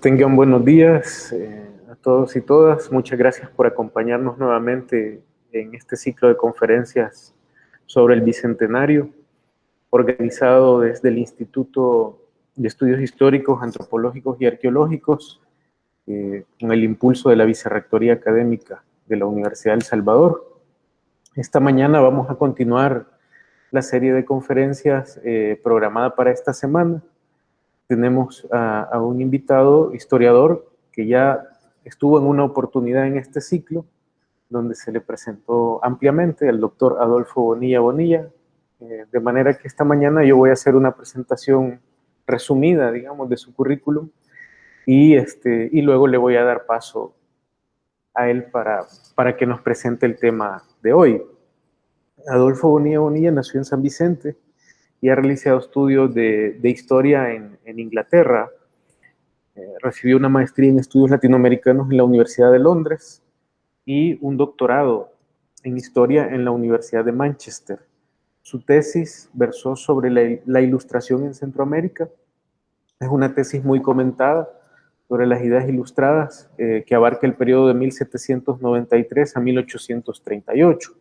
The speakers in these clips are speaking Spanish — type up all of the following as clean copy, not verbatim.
Tengan buenos días a todos y todas. Muchas gracias por acompañarnos nuevamente en este ciclo de conferencias sobre el Bicentenario, organizado desde el Instituto de Estudios Históricos, Antropológicos y Arqueológicos, con el impulso de la Vicerrectoría Académica de la Universidad de El Salvador. Esta mañana vamos a continuar la serie de conferencias programada para esta semana. Tenemos a un invitado historiador que ya estuvo en una oportunidad en este ciclo, donde se le presentó ampliamente, el doctor Adolfo Bonilla Bonilla, de manera que esta mañana yo voy a hacer una presentación resumida, digamos, de su currículum, y luego le voy a dar paso a él para que nos presente el tema de hoy. Adolfo Bonilla Bonilla nació en San Vicente y ha realizado estudios de historia en Inglaterra. Recibió una maestría en estudios latinoamericanos en la Universidad de Londres y un doctorado en historia en la Universidad de Manchester. Su tesis versó sobre la ilustración en Centroamérica. Es una tesis muy comentada sobre las ideas ilustradas que abarca el periodo de 1793 a 1838.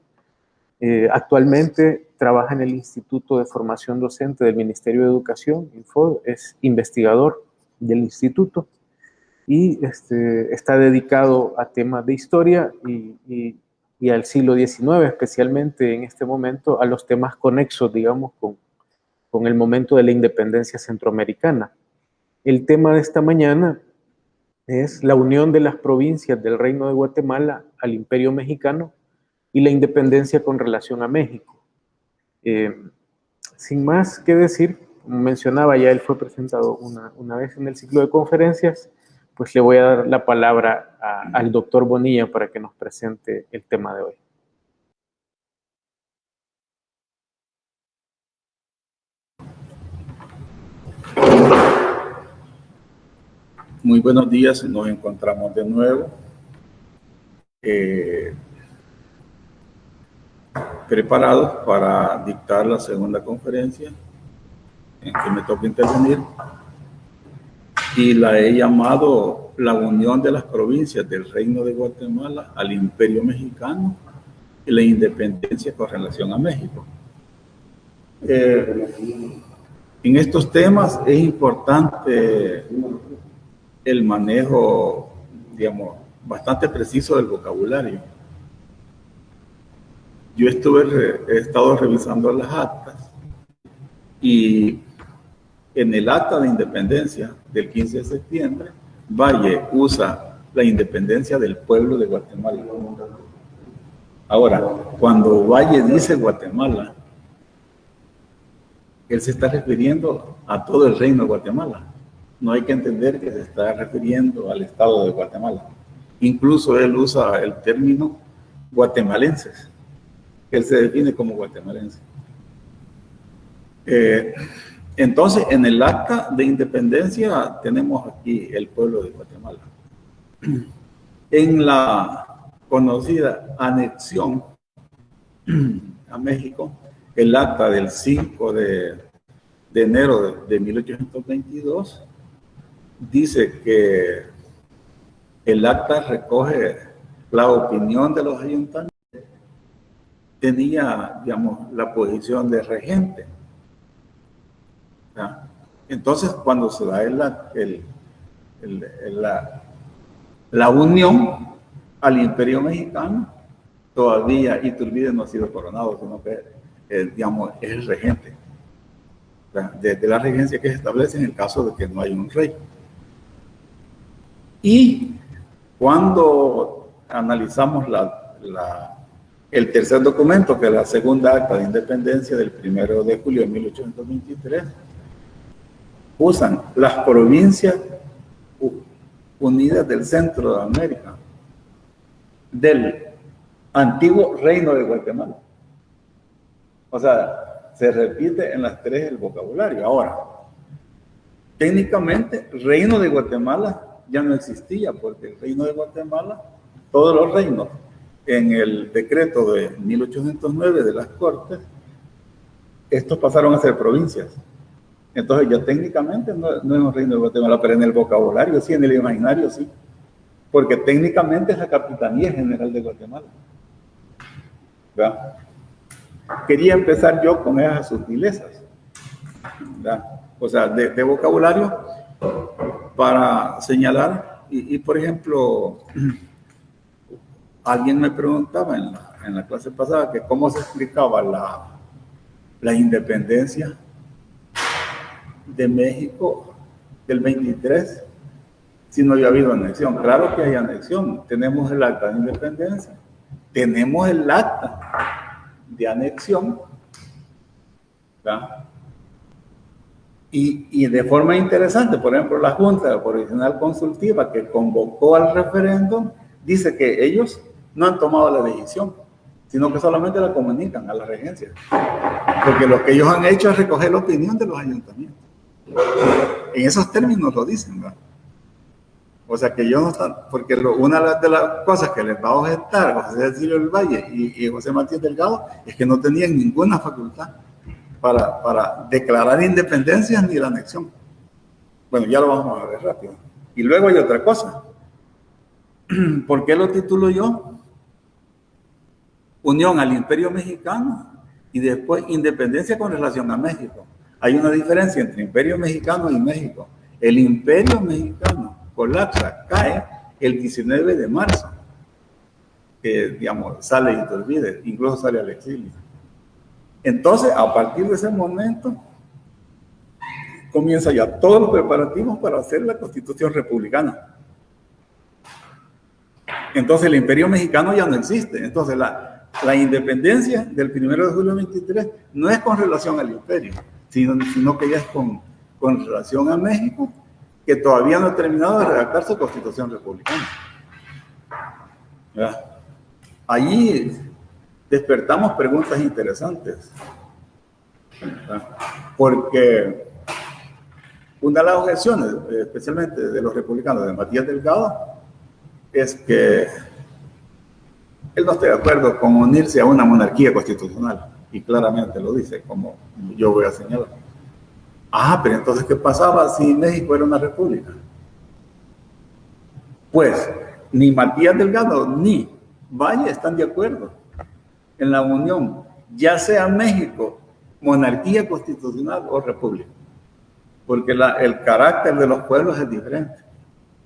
Actualmente trabaja en el Instituto de Formación Docente del Ministerio de Educación, INFOD, es investigador del instituto y está dedicado a temas de historia y al siglo XIX, especialmente en este momento a los temas conexos, digamos, con el momento de la independencia centroamericana. El tema de esta mañana es la unión de las provincias del Reino de Guatemala al Imperio Mexicano y la independencia con relación a México. Sin más que decir, como mencionaba, ya él fue presentado una vez en el ciclo de conferencias, pues le voy a dar la palabra al doctor Bonilla para que nos presente el tema de hoy. Muy buenos días, nos encontramos de nuevo. Preparados para dictar la segunda conferencia en que me toca intervenir, y la he llamado la unión de las provincias del Reino de Guatemala al Imperio Mexicano y la independencia con relación a México. En estos temas es importante el manejo, digamos, bastante preciso del vocabulario. Yo he estado revisando las actas y en el acta de independencia del 15 de septiembre, Valle usa la independencia del pueblo de Guatemala. Ahora, cuando Valle dice Guatemala, él se está refiriendo a todo el reino de Guatemala. No hay que entender que se está refiriendo al estado de Guatemala. Incluso él usa el término guatemalenses. Él se define como guatemalense. Entonces, en el acta de independencia tenemos aquí el pueblo de Guatemala. En la conocida anexión a México, el acta del 5 de enero de 1822 dice que el acta recoge la opinión de los ayuntamientos. Tenía, digamos, la posición de regente. Entonces, cuando se da la unión al Imperio Mexicano, todavía Iturbide no ha sido coronado, sino que, digamos, es el regente. Desde la regencia que se establece en el caso de que no hay un rey. Y cuando analizamos el tercer documento, que es la segunda acta de independencia del 1 de julio de 1823, usan las provincias unidas del centro de América, del antiguo reino de Guatemala. O sea, se repite en las tres el vocabulario. Ahora, técnicamente, reino de Guatemala ya no existía, porque el reino de Guatemala, todos los reinos, en el decreto de 1809 de las Cortes, estos pasaron a ser provincias. Entonces ya técnicamente no es un reino de Guatemala, pero en el vocabulario sí, en el imaginario sí. Porque técnicamente es la Capitanía General de Guatemala. ¿Verdad? Quería empezar yo con esas sutilezas, ¿verdad? O sea, de vocabulario para señalar. Y por ejemplo, alguien me preguntaba en la clase pasada que cómo se explicaba la independencia de México del 23 si no había habido anexión. Claro que hay anexión. Tenemos el acta de independencia, tenemos el acta de anexión, ¿verdad? Y de forma interesante, por ejemplo, la Junta Provisional Consultiva que convocó al referéndum dice que ellos no han tomado la decisión, sino que solamente la comunican a la regencia. Porque lo que ellos han hecho es recoger la opinión de los ayuntamientos. En esos términos lo dicen, ¿verdad? O sea que ellos no están, porque una de las cosas que les va a objetar José Cecilio del Valle y José Martínez Delgado es que no tenían ninguna facultad para declarar independencia ni la anexión. Bueno, ya lo vamos a ver rápido. Y luego hay otra cosa. ¿Por qué lo titulo yo? Unión al Imperio Mexicano y después independencia con relación a México. Hay una diferencia entre Imperio Mexicano y México. El Imperio Mexicano colapsa, cae el 19 de marzo. Digamos, sale Iturbide, incluso sale al exilio. Entonces, a partir de ese momento, comienza ya todos los preparativos para hacer la Constitución republicana. Entonces, el Imperio Mexicano ya no existe. Entonces, la independencia del 1 de julio de 23 no es con relación al imperio, sino que ya es con relación a México, que todavía no ha terminado de redactar su Constitución republicana. ¿Verdad? Allí despertamos preguntas interesantes, ¿verdad? Porque una de las objeciones, especialmente de los republicanos de Matías Delgado, es que él no está de acuerdo con unirse a una monarquía constitucional, y claramente lo dice, como yo voy a señalar. Pero entonces, ¿qué pasaba si México era una república? Pues, ni Matías Delgado ni Valle están de acuerdo en la unión, ya sea México, monarquía constitucional o república, porque el carácter de los pueblos es diferente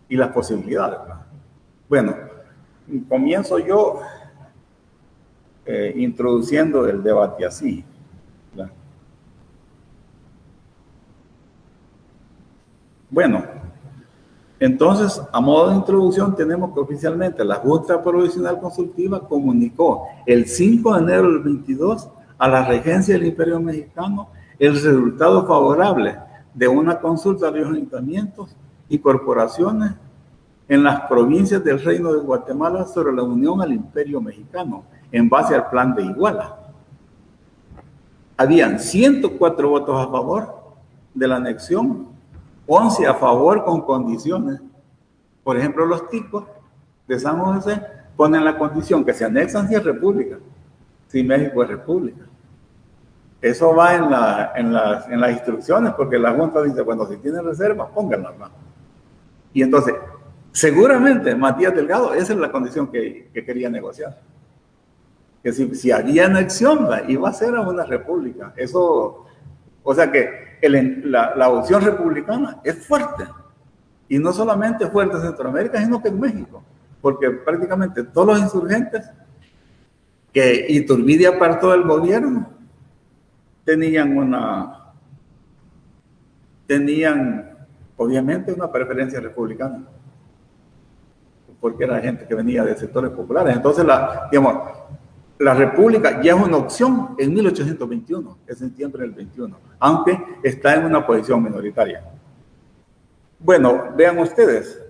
y las posibilidades, ¿verdad? Bueno, comienzo yo introduciendo el debate así, ¿verdad? Bueno, entonces, a modo de introducción, tenemos que oficialmente la Junta Provisional Consultiva comunicó el 5 de enero del 22 a la regencia del Imperio Mexicano el resultado favorable de una consulta de los ayuntamientos y corporaciones en las provincias del Reino de Guatemala sobre la unión al Imperio Mexicano, en base al Plan de Iguala. Habían 104 votos a favor de la anexión, 11 a favor con condiciones. Por ejemplo, los ticos de San José ponen la condición que se anexan si es república, si México es república. Eso va en las instrucciones, porque la Junta dice, bueno, si tienen reservas, pónganlas, ¿no? Y entonces, seguramente Matías Delgado, esa es la condición que quería negociar. Que si había anexión, iba a ser a una república. Eso, o sea que la opción republicana es fuerte. Y no solamente fuerte en Centroamérica, sino que en México. Porque prácticamente todos los insurgentes que Iturbide apartó del gobierno tenían obviamente una preferencia republicana, porque era gente que venía de sectores populares. Entonces, la república ya es una opción en 1821, es septiembre del 21, aunque está en una posición minoritaria. Bueno, vean ustedes,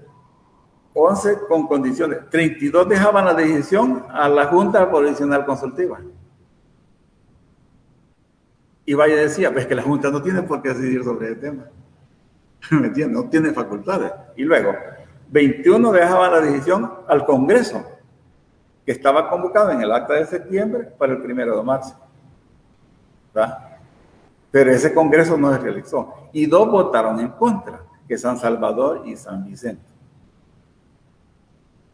11 con condiciones, 32 dejaban la decisión a la Junta Provisional Consultiva. Y Valle decía, pues que la Junta no tiene por qué decidir sobre el tema. ¿Me entiendes? No tiene facultades. Y luego, 21 dejaban la decisión al Congreso, que estaba convocado en el acta de septiembre para el 1 de marzo. ¿Verdad? Pero ese congreso no se realizó. Y 2 votaron en contra, que San Salvador y San Vicente.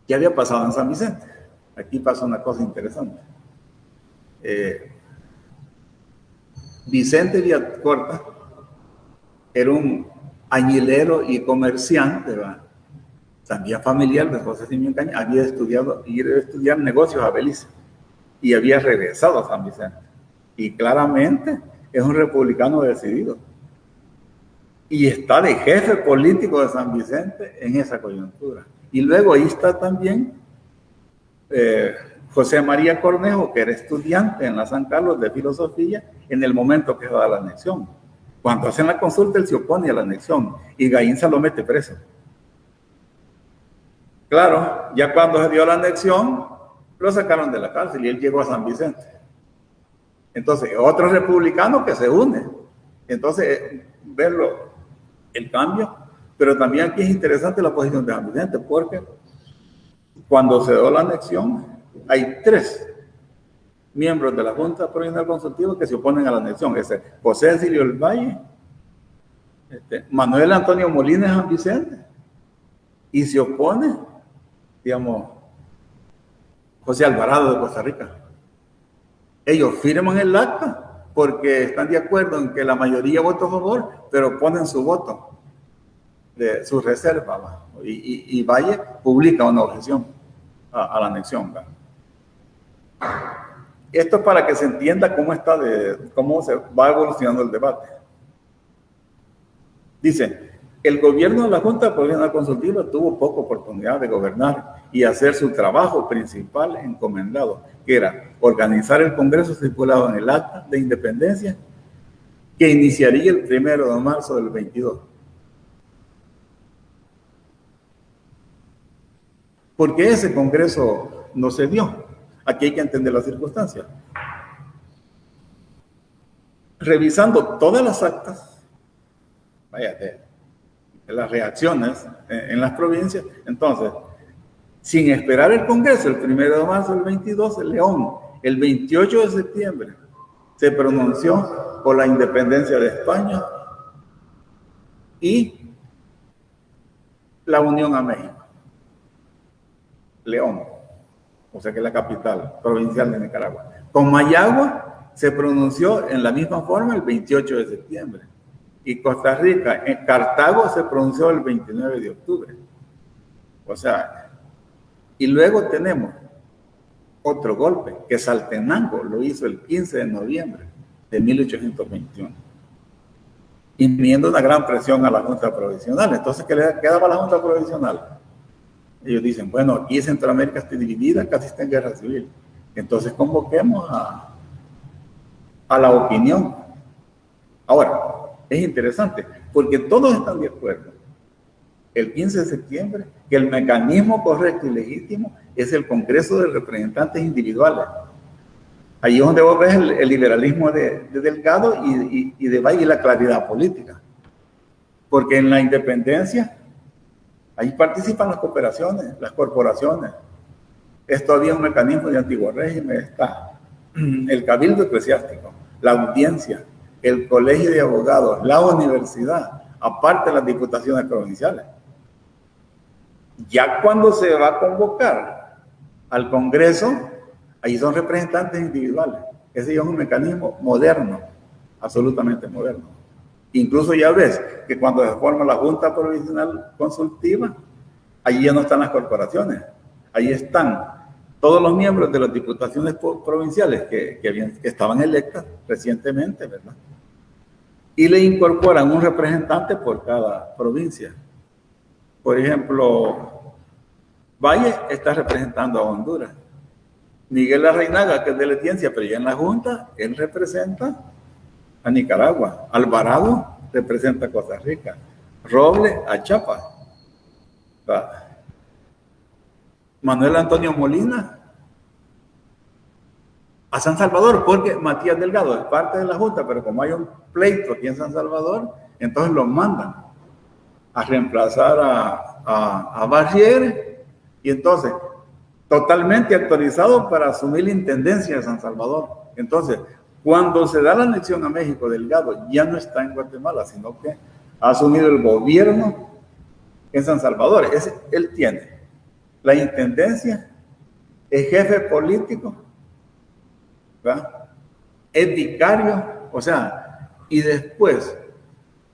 ¿Qué había pasado en San Vicente? Aquí pasa una cosa interesante. Vicente Villacorta era un añilero y comerciante, ¿verdad? También familiar de José Simeón Cañas, había ido a estudiar negocios a Belice y había regresado a San Vicente. Y claramente es un republicano decidido. Y está de jefe político de San Vicente en esa coyuntura. Y luego ahí está también José María Cornejo, que era estudiante en la San Carlos de filosofía en el momento que se da la anexión. Cuando hacen la consulta, él se opone a la anexión y Gainza lo mete preso. Claro, ya cuando se dio la anexión, lo sacaron de la cárcel y él llegó a San Vicente. Entonces, otro republicano que se une. Entonces, verlo, el cambio. Pero también aquí es interesante la posición de San Vicente, porque cuando se dio la anexión, hay 3 miembros de la Junta Provincial Consultiva que se oponen a la anexión. Es José Cecilio del Valle, Manuel Antonio Molina de San Vicente, y se opone, digamos, José Alvarado de Costa Rica. Ellos firman el acta porque están de acuerdo en que la mayoría votó a favor, pero ponen su voto de su reserva, y Valle publica una objeción a la anexión. Esto es para que se entienda cómo se va evolucionando el debate. Dice, el gobierno de la Junta Provincial Consultiva tuvo poca oportunidad de gobernar y hacer su trabajo principal encomendado, que era organizar el Congreso estipulado en el Acta de Independencia, que iniciaría el 1 de marzo del 22. ¿Por qué ese Congreso no se dio? Aquí hay que entender las circunstancias. Revisando todas las actas, de las reacciones en las provincias, entonces, sin esperar el Congreso, el 1 de marzo del 22, el León, el 28 de septiembre, se pronunció por la independencia de España y la unión a México. León, o sea que es la capital provincial de Nicaragua. Comayagua se pronunció en la misma forma el 28 de septiembre. Y Costa Rica, en Cartago, se pronunció el 29 de octubre. O sea, y luego tenemos otro golpe, que Saltenango lo hizo el 15 de noviembre de 1821. Imponiendo una gran presión a la Junta Provisional. Entonces, ¿qué le quedaba a la Junta Provisional? Ellos dicen, bueno, aquí Centroamérica está dividida, casi está en guerra civil. Entonces convoquemos a la opinión. Ahora, es interesante, porque todos están de acuerdo, el 15 de septiembre, que el mecanismo correcto y legítimo es el Congreso de Representantes Individuales. Ahí es donde vos ves el liberalismo de Delgado y de Valle y la claridad política. Porque en la independencia, ahí participan las cooperaciones, las corporaciones. Es todavía un mecanismo de antiguo régimen. Está el cabildo eclesiástico, la audiencia, el colegio de abogados, la universidad, aparte de las diputaciones provinciales. Ya cuando se va a convocar al Congreso, ahí son representantes individuales. Ese es un mecanismo moderno, absolutamente moderno. Incluso ya ves que cuando se forma la Junta Provisional Consultiva, allí ya no están las corporaciones, ahí están todos los miembros de las diputaciones provinciales que estaban electas recientemente, ¿verdad? Y le incorporan un representante por cada provincia. Por ejemplo, Valle está representando a Honduras. Miguel Larrainaga, que es de Letiencia, pero ya en la Junta, él representa a Nicaragua. Alvarado representa a Costa Rica. Roble a Chiapas. Manuel Antonio Molina a San Salvador, porque Matías Delgado es parte de la Junta, pero como hay un pleito aquí en San Salvador, entonces lo mandan a reemplazar a Barrier, y entonces totalmente actualizado para asumir la intendencia de San Salvador. Entonces, Cuando se da la anexión a México, Delgado ya no está en Guatemala, sino que ha asumido el gobierno en San Salvador. Él tiene la intendencia, es jefe político, ¿verdad? Es vicario, o sea, y después,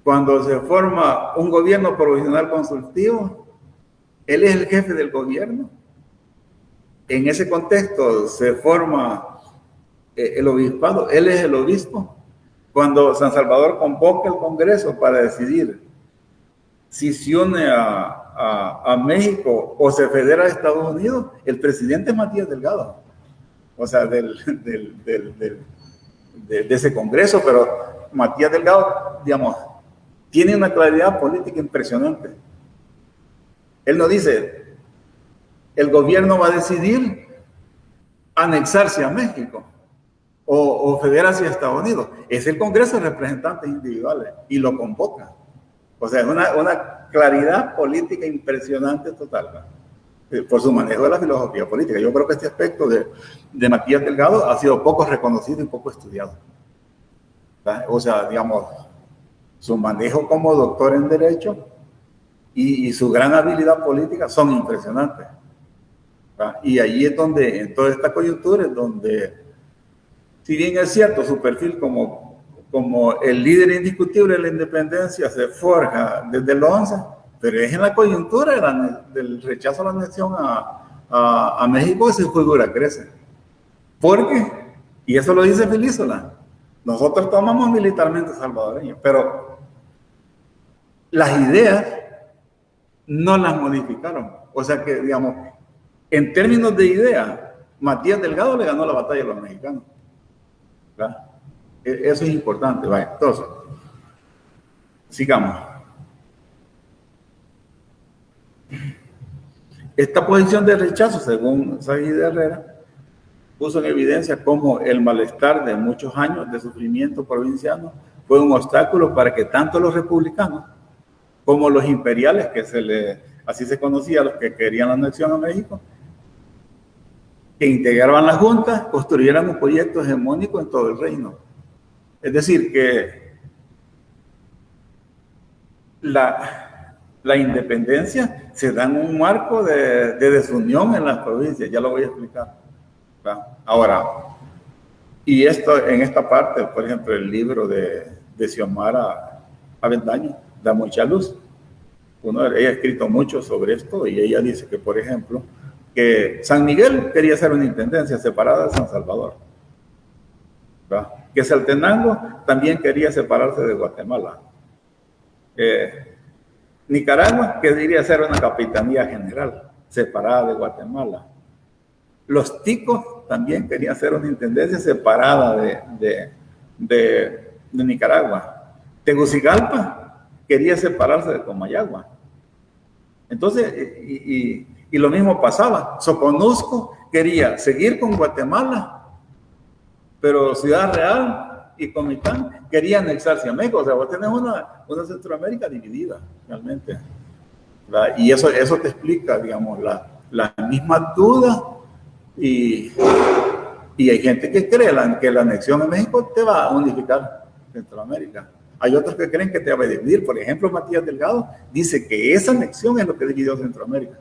cuando se forma un gobierno provisional consultivo, él es el jefe del gobierno. En ese contexto se forma el obispado, él es el obispo. Cuando San Salvador convoca el Congreso para decidir si se une a México o se federa a Estados Unidos, el presidente es Matías Delgado, o sea, de ese Congreso, pero Matías Delgado, digamos, tiene una claridad política impresionante. Él no dice, el gobierno va a decidir anexarse a México o federarse a Estados Unidos. Es el Congreso de Representantes Individuales y lo convoca. O sea, es una claridad política impresionante total, ¿no? Por su manejo de la filosofía política. Yo creo que este aspecto de Matías Delgado ha sido poco reconocido y poco estudiado, ¿verdad? O sea, digamos, su manejo como doctor en Derecho y su gran habilidad política son impresionantes, ¿verdad? Y ahí es donde, en toda esta coyuntura, es donde, si bien es cierto, su perfil como el líder indiscutible de la independencia se forja desde el 11, pero es en la coyuntura del rechazo a la anexión a México que su figura crece. Porque, y eso lo dice Filísola, nosotros tomamos militarmente salvadoreños, pero las ideas no las modificaron. O sea que, digamos, en términos de idea, Matías Delgado le ganó la batalla a los mexicanos, ¿verdad? Eso es importante. Vaya, entonces, sigamos. Esta posición de rechazo, según Said Herrera, puso en evidencia cómo el malestar de muchos años de sufrimiento provinciano fue un obstáculo para que tanto los republicanos como los imperiales, así se conocía a los que querían la anexión a México, que integraban la Junta, construyeran un proyecto hegemónico en todo el reino. Es decir, que la independencia se da en un marco de desunión en las provincias, ya lo voy a explicar, ¿verdad? Ahora, y esto en esta parte, por ejemplo, el libro de Xiomara Avendaño da mucha luz. Ella ha escrito mucho sobre esto y ella dice que, por ejemplo, que San Miguel quería ser una intendencia separada de San Salvador, ¿verdad? Que Saltenango también quería separarse de Guatemala. Nicaragua quería ser una capitanía general separada de Guatemala. Los ticos también querían ser una intendencia separada de Nicaragua. Tegucigalpa quería separarse de Comayagua. Entonces, y lo mismo pasaba. Soconusco quería seguir con Guatemala, pero Ciudad Real y Comitán querían anexarse a México. O sea, vos tenés una Centroamérica dividida, realmente, ¿verdad? Y eso te explica, digamos, las mismas dudas y hay gente que cree que la anexión a México te va a unificar Centroamérica. Hay otros que creen que te va a dividir. Por ejemplo, Matías Delgado dice que esa anexión es lo que dividió Centroamérica.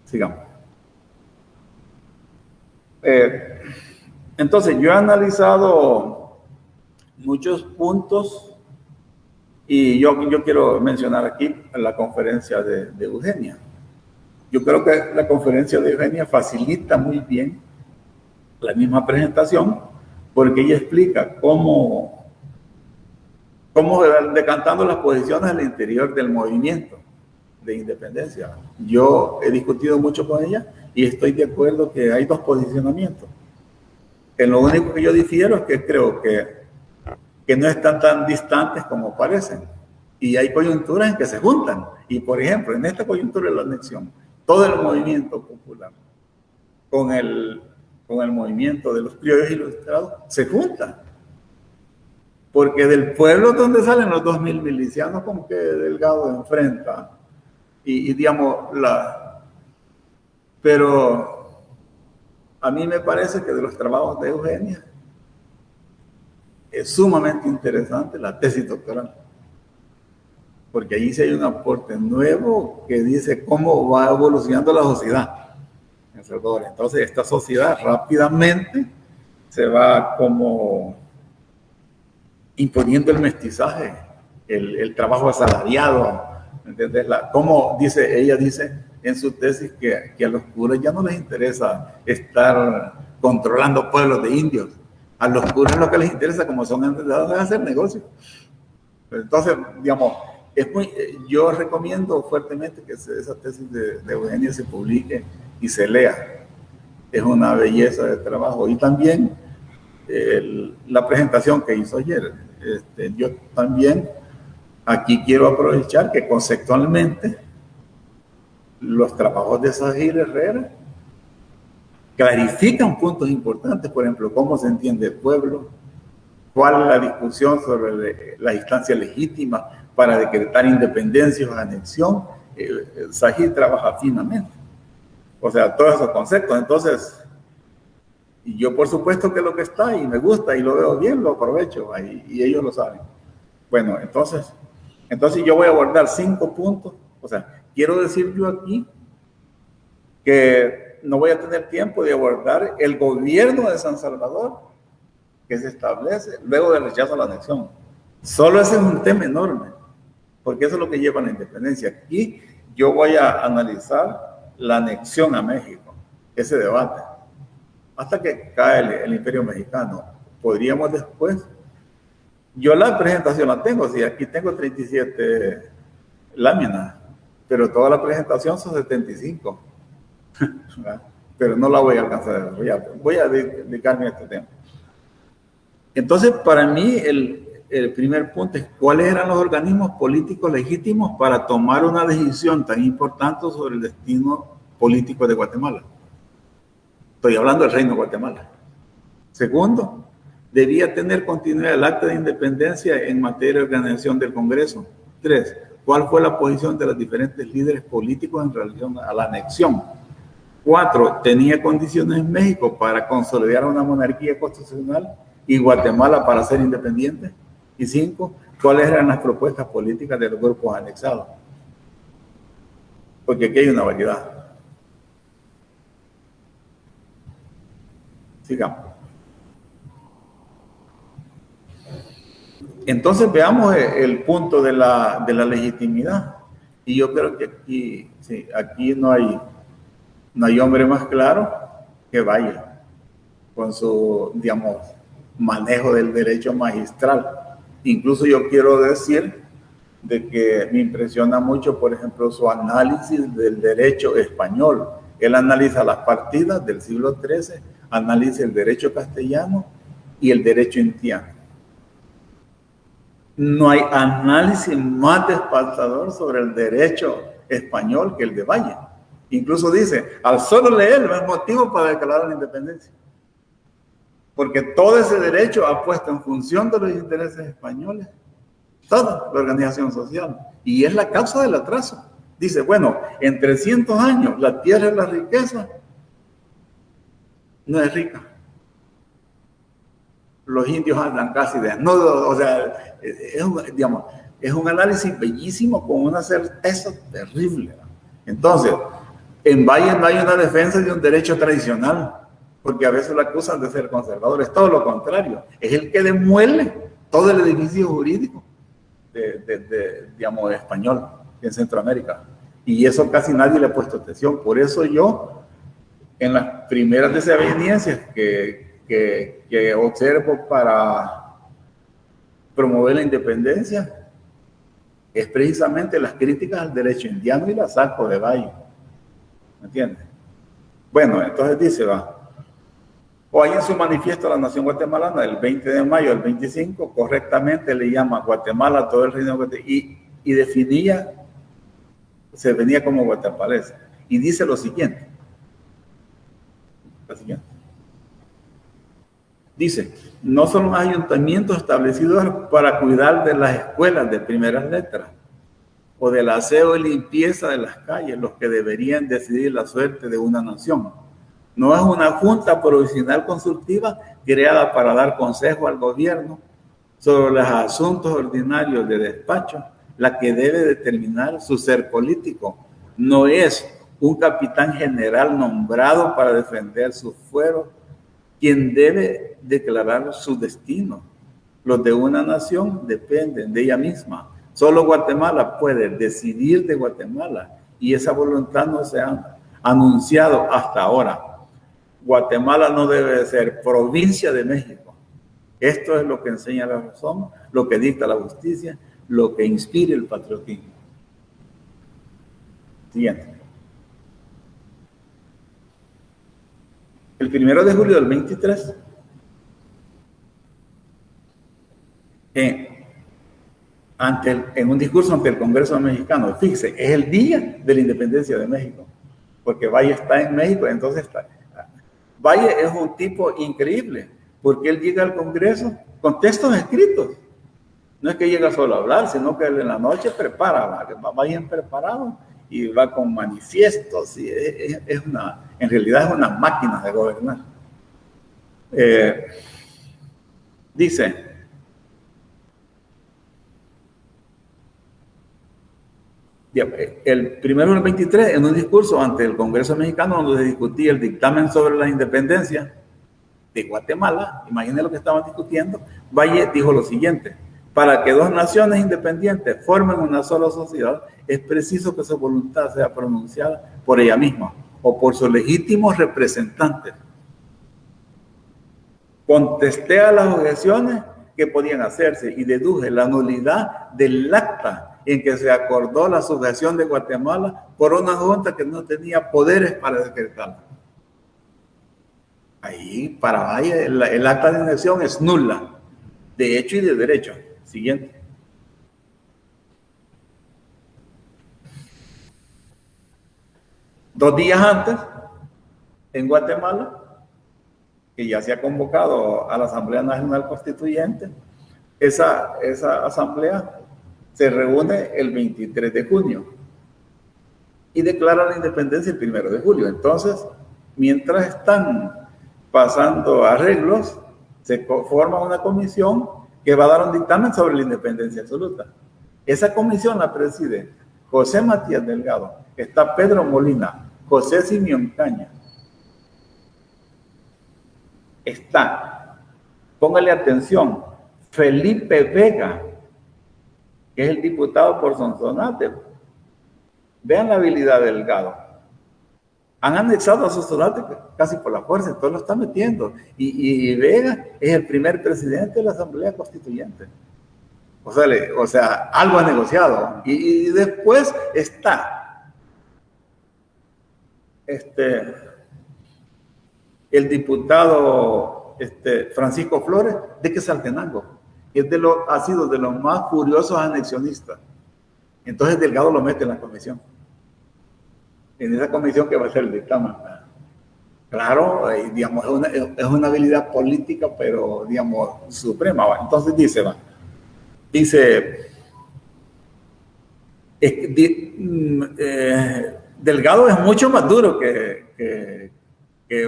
Sigamos. Entonces, yo he analizado muchos puntos y yo quiero mencionar aquí la conferencia de Eugenia. Yo creo que la conferencia de Eugenia facilita muy bien la misma presentación porque ella explica cómo decantando las posiciones al interior del movimiento de independencia. Yo he discutido mucho con ella y estoy de acuerdo que hay dos posicionamientos. En lo único que yo difiero es que creo que no están tan distantes como parecen. Y hay coyunturas en que se juntan. Y, por ejemplo, en esta coyuntura de la anexión, todo el movimiento popular con el movimiento de los criollos ilustrados se junta. Porque del pueblo donde salen los 2.000 milicianos, como que Delgado enfrenta. Y digamos, pero a mí me parece que de los trabajos de Eugenia es sumamente interesante la tesis doctoral, porque ahí sí hay un aporte nuevo que dice cómo va evolucionando la sociedad en El Salvador. Entonces, esta sociedad rápidamente se va como imponiendo el mestizaje, el trabajo asalariado, ¿entiendes? Como dice, ella dice en su tesis que a los curas ya no les interesa estar controlando pueblos de indios. A los curas lo que les interesa, como son entrenados, es hacer negocio. Entonces, digamos, yo recomiendo fuertemente que esa tesis de Eugenia se publique y se lea. Es una belleza de trabajo. Y también la presentación que hizo ayer. Yo también aquí quiero aprovechar que conceptualmente los trabajos de Sahir Herrera clarifican puntos importantes, por ejemplo, cómo se entiende el pueblo, cuál es la discusión sobre la instancia legítima para decretar independencia o anexión. Sahir trabaja finamente, o sea, todos esos conceptos. Entonces, y yo por supuesto que lo que está y me gusta y lo veo bien, lo aprovecho, y ellos lo saben. Bueno, entonces yo voy a abordar 5 puntos. O sea, quiero decir yo aquí que no voy a tener tiempo de abordar el gobierno de San Salvador que se establece luego del rechazo a la anexión. Solo ese es un tema enorme, porque eso es lo que lleva a la independencia. Aquí yo voy a analizar la anexión a México, ese debate, hasta que cae el Imperio Mexicano. Podríamos después, yo la presentación la tengo, sí, aquí tengo 37 láminas, pero toda la presentación son 75, pero no la voy a alcanzar a desarrollar. Voy a dedicarme a este tema. Entonces, para mí, el primer punto es cuáles eran los organismos políticos legítimos para tomar una decisión tan importante sobre el destino político de Guatemala. Estoy hablando del Reino de Guatemala. Segundo, debía tener continuidad el acta de independencia en materia de organización del Congreso. 3, ¿cuál fue la posición de los diferentes líderes políticos en relación a la anexión? 4, ¿tenía condiciones en México para consolidar una monarquía constitucional y Guatemala para ser independiente? Y 5, ¿cuáles eran las propuestas políticas de los grupos anexados? Porque aquí hay una variedad. Sigamos. Entonces veamos el punto de la legitimidad. Y yo creo que aquí, sí, aquí no hay hombre más claro que vaya con su, digamos, manejo del derecho magistral. Incluso yo quiero decir de que me impresiona mucho, por ejemplo, su análisis del derecho español. Él analiza las partidas del siglo XIII, analiza el derecho castellano y el derecho indiano. No hay análisis más despastador sobre el derecho español que el de Valle. Incluso dice, al solo leerlo es motivo para declarar la independencia. Porque todo ese derecho ha puesto en función de los intereses españoles toda la organización social. Y es la causa del atraso. Dice, bueno, en 300 años la tierra y la riqueza no es rica. Los indios andan casi desnudos. O sea, es un análisis bellísimo con una certeza terrible. Entonces, en Valle no hay una defensa de un derecho tradicional, porque a veces lo acusan de ser conservador. Es todo lo contrario. Es el que demuele todo el edificio jurídico digamos, español en Centroamérica. Y eso casi nadie le ha puesto atención. Por eso yo, en las primeras desavenencias que observo para promover la independencia, es precisamente las críticas al derecho indiano y la saco de Valle. ¿Me entiendes? Bueno, entonces dice, o ahí en su manifiesto a la Nación Guatemalana, el 20 de mayo del 25, correctamente le llama Guatemala a todo el reino de Guatemala y definía, se venía como guatemalés. Y dice lo siguiente. Dice, no son los ayuntamientos establecidos para cuidar de las escuelas de primeras letras o del aseo y limpieza de las calles los que deberían decidir la suerte de una nación. No es una junta provisional consultiva creada para dar consejo al gobierno sobre los asuntos ordinarios de despacho la que debe determinar su ser político. No es un capitán general nombrado para defender sus fueros quien debe declarar su destino. Los de una nación dependen de ella misma. Solo Guatemala puede decidir de Guatemala y esa voluntad no se ha anunciado hasta ahora. Guatemala no debe ser provincia de México. Esto es lo que enseña la razón, lo que dicta la justicia, lo que inspira el patriotismo. Siguiente. El 1 de julio del 23, en un discurso ante el Congreso mexicano, fíjese, es el día de la independencia de México, porque Valle está en México, entonces está. Valle es un tipo increíble, porque él llega al Congreso con textos escritos. No es que llega solo a hablar, sino que él en la noche prepara, va bien preparado y va con manifiestos. Y en realidad es una máquina de gobernar. Dice, el 1 del 23, en un discurso ante el Congreso mexicano donde se discutía el dictamen sobre la independencia de Guatemala, imagínense lo que estaban discutiendo, Valle dijo lo siguiente: para que dos naciones independientes formen una sola sociedad, es preciso que su voluntad sea pronunciada por ella misma o por sus legítimos representantes. Contesté a las objeciones que podían hacerse y deduje la nulidad del acta en que se acordó la sujeción de Guatemala por una junta que no tenía poderes para decretarla. Ahí, para Valle, el acta de anexión es nula, de hecho y de derecho. Siguiente. Dos días antes, en Guatemala, que ya se ha convocado a la Asamblea Nacional Constituyente, esa asamblea se reúne el 23 de junio y declara la independencia el 1 de julio. Entonces, mientras están pasando arreglos, se forma una comisión que va a dar un dictamen sobre la independencia absoluta. Esa comisión la preside José Matías Delgado, está Pedro Molina, José Simeón Caña, está, póngale atención, Felipe Vega, que es el diputado por Sonsonate. Vean la habilidad de Delgado. Han anexado a Sonsonate casi por la fuerza, entonces lo están metiendo. Y Vega es el primer presidente de la Asamblea Constituyente. O sea, algo ha negociado. Y después está el diputado Francisco Flores de Quetzaltenango. Ha sido de los más furiosos anexionistas. Entonces Delgado lo mete en la comisión. En esa comisión que va a ser el dictamen. Claro, digamos, es una habilidad política, pero, digamos, suprema. Entonces dice, Delgado es mucho más duro que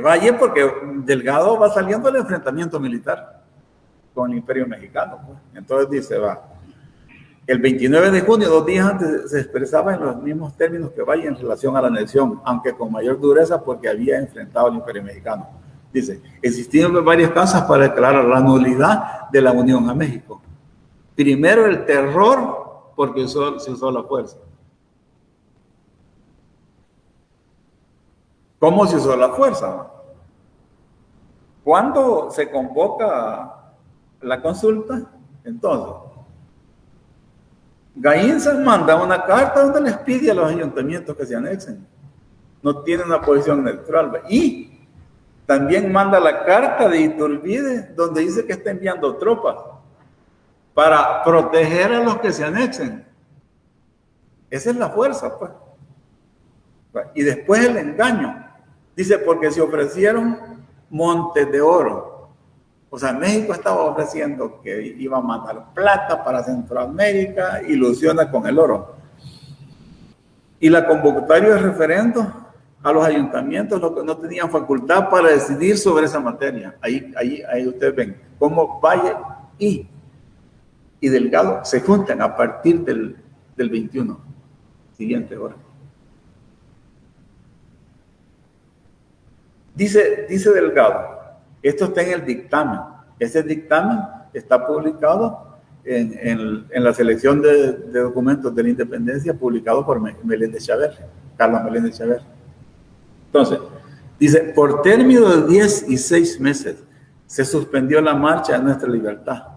Valle, porque Delgado va saliendo del enfrentamiento militar con el Imperio Mexicano. Pues. Entonces dice, el 29 de junio, 2 días antes, se expresaba en los mismos términos que Valle en relación a la anexión, aunque con mayor dureza porque había enfrentado al Imperio Mexicano. Dice, existieron varias causas para declarar la nulidad de la unión a México. Primero, el terror, porque se usó la fuerza. ¿Cómo se usó la fuerza? ¿Cuándo se convoca la consulta? Entonces, Gaínza manda una carta donde les pide a los ayuntamientos que se anexen. No tiene una posición neutral. Y también manda la carta de Iturbide donde dice que está enviando tropas para proteger a los que se anexen. Esa es la fuerza, pues. Y después el engaño. Dice, porque se ofrecieron montes de oro. O sea, México estaba ofreciendo que iba a mandar plata para Centroamérica, ilusiona con el oro. Y la convocatoria de referendo a los ayuntamientos no tenían facultad para decidir sobre esa materia. Ahí ustedes ven cómo Valle y y Delgado se juntan a partir del 21, siguiente hora. Dice Delgado, esto está en el dictamen. Ese dictamen está publicado en la selección de documentos de la independencia, publicado por Meléndez Chaver, Carlos Meléndez Chaver. Entonces, dice, por término de 10 y 6 meses, se suspendió la marcha de nuestra libertad.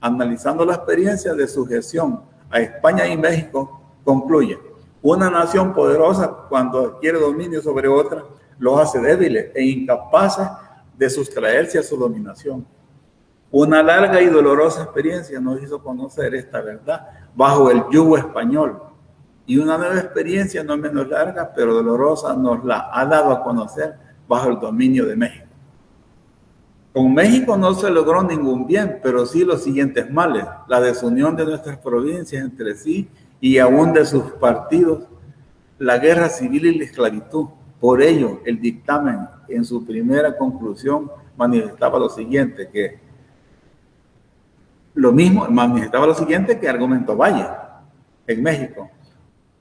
Analizando la experiencia de sujeción a España y México, concluye, una nación poderosa, cuando adquiere dominio sobre otra, los hace débiles e incapaces de sustraerse a su dominación. Una larga y dolorosa experiencia nos hizo conocer esta verdad bajo el yugo español, y una nueva experiencia no menos larga, pero dolorosa, nos la ha dado a conocer bajo el dominio de México. Con México no se logró ningún bien, pero sí los siguientes males: la desunión de nuestras provincias entre sí y aún de sus partidos, la guerra civil y la esclavitud. Por ello, el dictamen en su primera conclusión manifestaba lo siguiente, que argumentó Valle en México,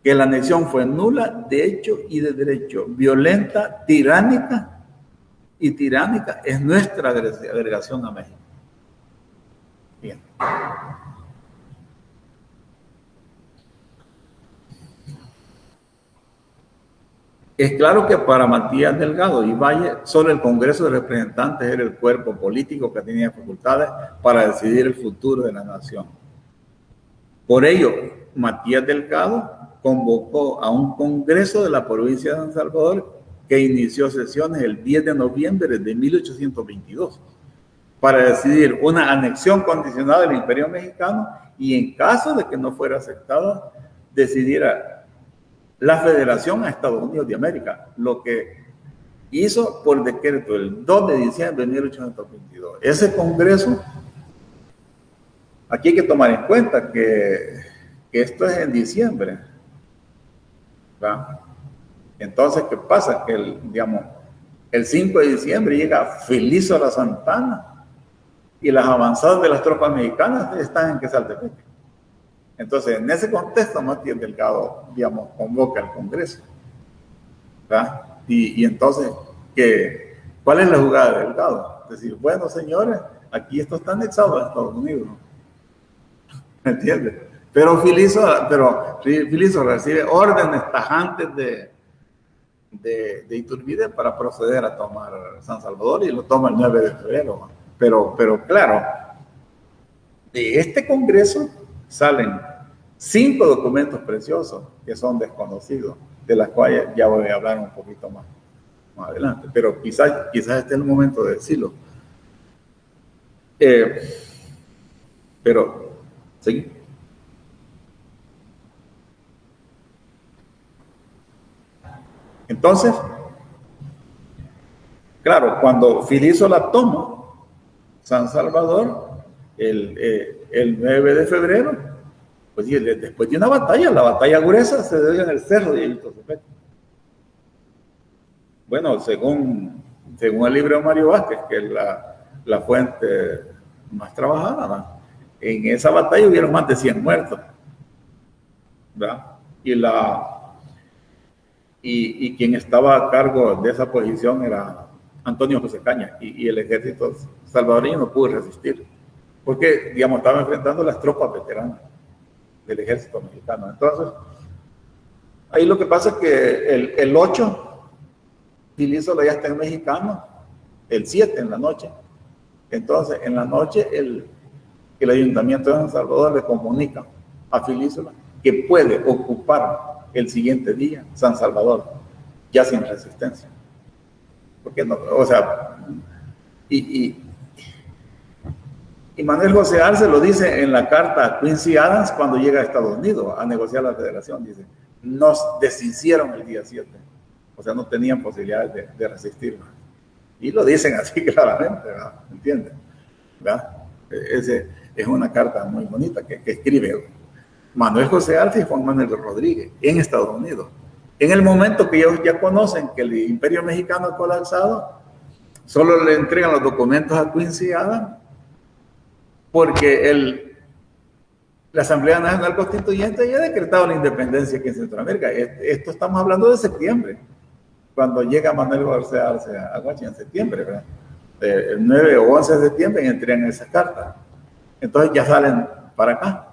que la anexión fue nula de hecho y de derecho, violenta, tiránica, y tiránica es nuestra agregación a México. Bien. Es claro que para Matías Delgado y Valle, solo el Congreso de Representantes era el cuerpo político que tenía facultades para decidir el futuro de la nación. Por ello, Matías Delgado convocó a un Congreso de la provincia de San Salvador que inició sesiones el 10 de noviembre de 1822 para decidir una anexión condicionada del Imperio Mexicano y, en caso de que no fuera aceptada, decidiera la federación a Estados Unidos de América, lo que hizo por decreto el 2 de diciembre de 1822. Ese Congreso, aquí hay que tomar en cuenta que esto es en diciembre, ¿verdad? Entonces, ¿qué pasa? Que el 5 de diciembre llega Filiso La Santana y las avanzadas de las tropas mexicanas están en Quezaltepeque. Entonces, en ese contexto, Matías Delgado, convoca al Congreso, ¿verdad? Y entonces, ¿cuál es la jugada de Delgado? Decir, bueno, señores, aquí esto está anexado a Estados Unidos, ¿me entiendes? Pero Filiso recibe órdenes tajantes de Iturbide para proceder a tomar San Salvador, y lo toma el 9 de febrero. Pero claro, de este Congreso salen 5 documentos preciosos que son desconocidos, de las cuales ya voy a hablar un poquito más adelante, pero quizás este es el momento de decirlo. Pero, ¿sí? Entonces, claro, cuando Filiso la toma, San Salvador, el 9 de febrero, pues después de una batalla, la batalla gruesa se dio en el cerro de Iturbide. Bueno, según el libro de Mario Vázquez, que es la fuente más trabajada, ¿verdad? En esa batalla hubieron más de 100 muertos, ¿verdad? Y quien estaba a cargo de esa posición era Antonio José Cañas, y el ejército salvadoreño no pudo resistir, porque, estaba enfrentando las tropas veteranas del ejército mexicano. Entonces, ahí lo que pasa es que el 8, Filiso ya está en mexicano, el 7 en la noche. Entonces, en la noche, el Ayuntamiento de San Salvador le comunica a Filiso que puede ocupar el siguiente día San Salvador, ya sin resistencia. Porque no, o sea, y Manuel José Arce lo dice en la carta a Quincy Adams cuando llega a Estados Unidos a negociar la federación. Dice, nos deshicieron el día 7. O sea, no tenían posibilidades de resistir. Y lo dicen así claramente, ¿verdad? ¿Entienden? ¿Verdad? Es una carta muy bonita que escribe Manuel José Arce y Juan Manuel Rodríguez en Estados Unidos. En el momento que ellos ya conocen que el Imperio Mexicano ha colapsado, solo le entregan los documentos a Quincy Adams, porque La Asamblea Nacional Constituyente ya ha decretado la independencia aquí en Centroamérica. Esto estamos hablando de septiembre, cuando llega Manuel García Arce a Guachi en septiembre, ¿verdad? El 9 o 11 de septiembre entregan esas cartas. Entonces ya salen para acá,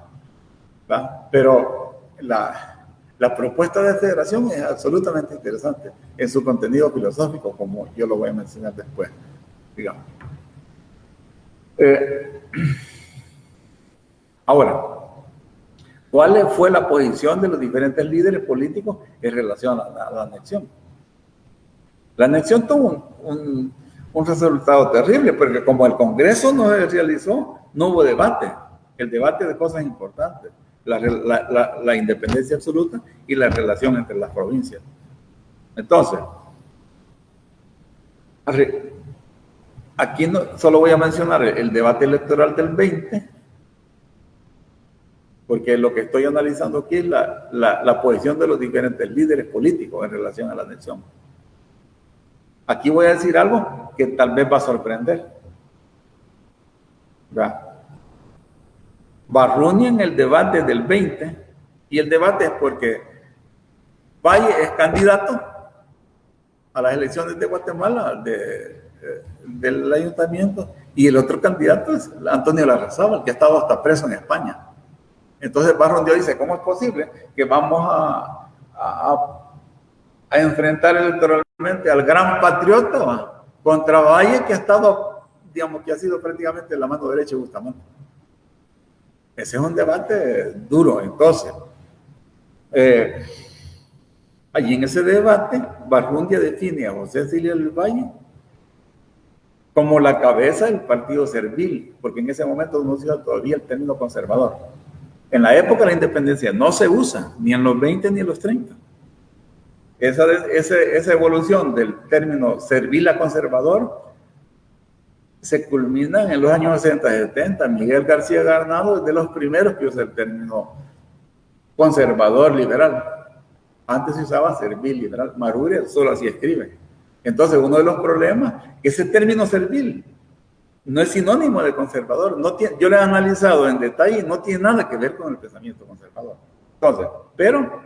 ¿verdad? Pero la propuesta de federación es absolutamente interesante en su contenido filosófico, como yo lo voy a mencionar después, digamos. Ahora, ¿cuál fue la posición de los diferentes líderes políticos en relación a la anexión? La anexión tuvo un resultado terrible, porque como el Congreso no se realizó, no hubo debate. El debate de cosas importantes, la independencia absoluta y la relación entre las provincias. Entonces, aquí solo voy a mencionar el debate electoral del 20, porque lo que estoy analizando aquí es la posición de los diferentes líderes políticos en relación a la anexión. Aquí voy a decir algo que tal vez va a sorprender. ¿Verdad? Barruña en el debate del 20, y el debate es porque Valle es candidato a las elecciones de Guatemala del ayuntamiento, y el otro candidato es Antonio Larrazábal, que ha estado hasta preso en España. Entonces Barruña dice, ¿cómo es posible que vamos a enfrentar electoralmente al gran patriota contra Valle, que ha estado, digamos, que ha sido prácticamente la mano derecha de Bustamante? Ese es un debate duro. Entonces, allí en ese debate, Barrundia define a José Silvio del Valle como la cabeza del partido servil, porque en ese momento no se usa todavía el término conservador. En la época de la independencia no se usa, ni en los 20 ni en los 30. Esa evolución del término servil a conservador se culmina en los años 60 y 70. Miguel García Garnado es de los primeros que usa el término conservador liberal. Antes se usaba servil liberal. Maruria solo así escribe. Entonces, uno de los problemas es que ese término servil no es sinónimo de conservador. Yo lo he analizado en detalle y no tiene nada que ver con el pensamiento conservador. Entonces, pero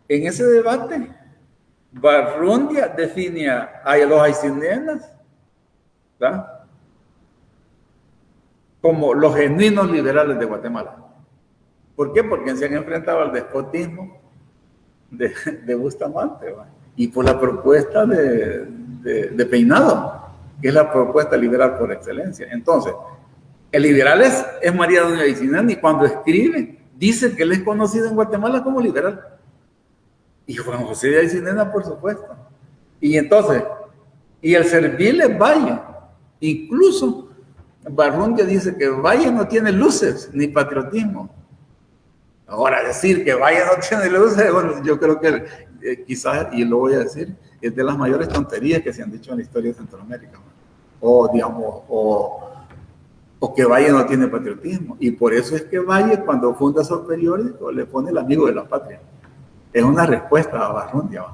en ese debate, Barrundia define a los aycinenas, ¿verdad?, como los genuinos liberales de Guatemala. ¿Por qué? Porque se han enfrentado al despotismo de Bustamante, ¿verdad?, y por la propuesta de Peinado, que es la propuesta liberal por excelencia. Entonces, el liberal es María Doña Aycinena, y cuando escribe, dice que él es conocido en Guatemala como liberal. Y Juan José de Aycinena, por supuesto. Y entonces, y el servil es Valle. Incluso Barrundia dice que Valle no tiene luces ni patriotismo. Ahora, decir que Valle no tiene luces, bueno, yo creo que quizás, y lo voy a decir, es de las mayores tonterías que se han dicho en la historia de Centroamérica. O, digamos, o que Valle no tiene patriotismo. Y por eso es que Valle, cuando funda su periódico, le pone el amigo de la patria. Es una respuesta a Barrundia.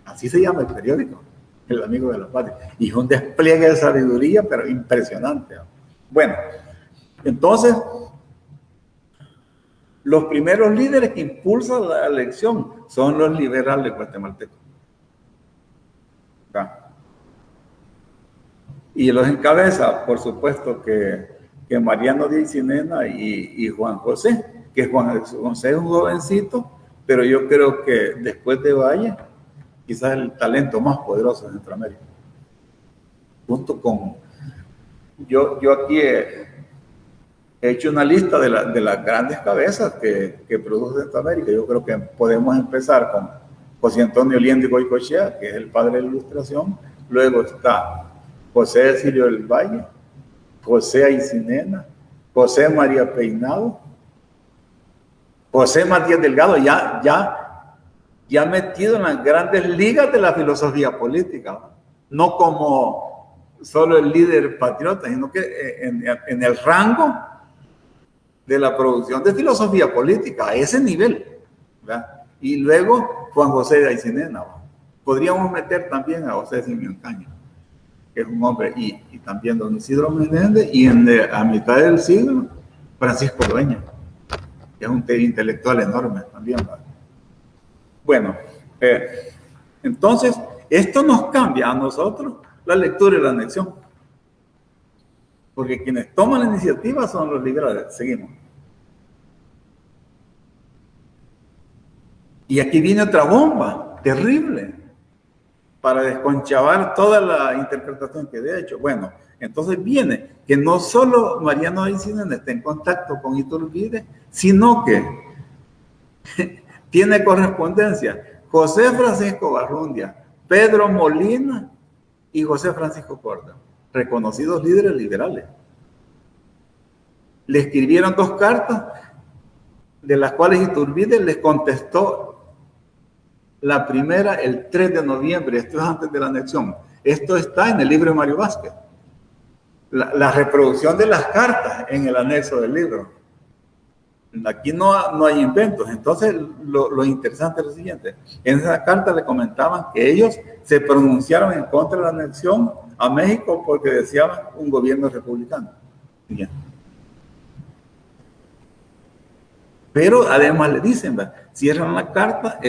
Así se llama el periódico, el amigo de la patria. Y es un despliegue de sabiduría, pero impresionante. Bueno, entonces, los primeros líderes que impulsan la elección son los liberales guatemaltecos. Y los encabeza, por supuesto, que Mariano de Aycinena y Juan José, que Juan José es un jovencito, pero yo creo que después de Valle, quizás el talento más poderoso de Centroamérica. Junto con... Yo aquí he hecho una lista de las grandes cabezas que produce Centroamérica. Yo creo que podemos empezar con José Antonio Liendo y Goicoechea, que es el padre de la Ilustración. Luego está José Silvio del Valle, José Aycinena, José María Peinado, José Matías Delgado, ya metido en las grandes ligas de la filosofía política, no como solo el líder patriota, sino que en el rango de la producción de filosofía política, a ese nivel, ¿verdad? Y luego Juan José de Aycinena. Podríamos meter también a José Simeón Caño, que es un hombre, y también don Isidro Menéndez, y a mitad del siglo, Francisco Dueña. Es un intelectual enorme también, ¿verdad? Bueno, entonces, esto nos cambia a nosotros la lectura y la anexión. Porque quienes toman la iniciativa son los liberales. Seguimos. Y aquí viene otra bomba terrible para desconchavar toda la interpretación que he hecho. Bueno, entonces viene que no solo Mariano Aycinena está en contacto con Iturbide, sino que tiene correspondencia José Francisco Barrundia, Pedro Molina y José Francisco Corda, reconocidos líderes liberales. Le escribieron 2 cartas, de las cuales Iturbide les contestó. La primera, el 3 de noviembre, esto es antes de la anexión. Esto está en el libro de Mario Vázquez. La reproducción de las cartas en el anexo del libro. Aquí no hay inventos. Entonces, lo interesante es lo siguiente. En esa carta le comentaban que ellos se pronunciaron en contra de la anexión a México porque deseaban un gobierno republicano. Bien. Pero además le dicen, cierran la carta,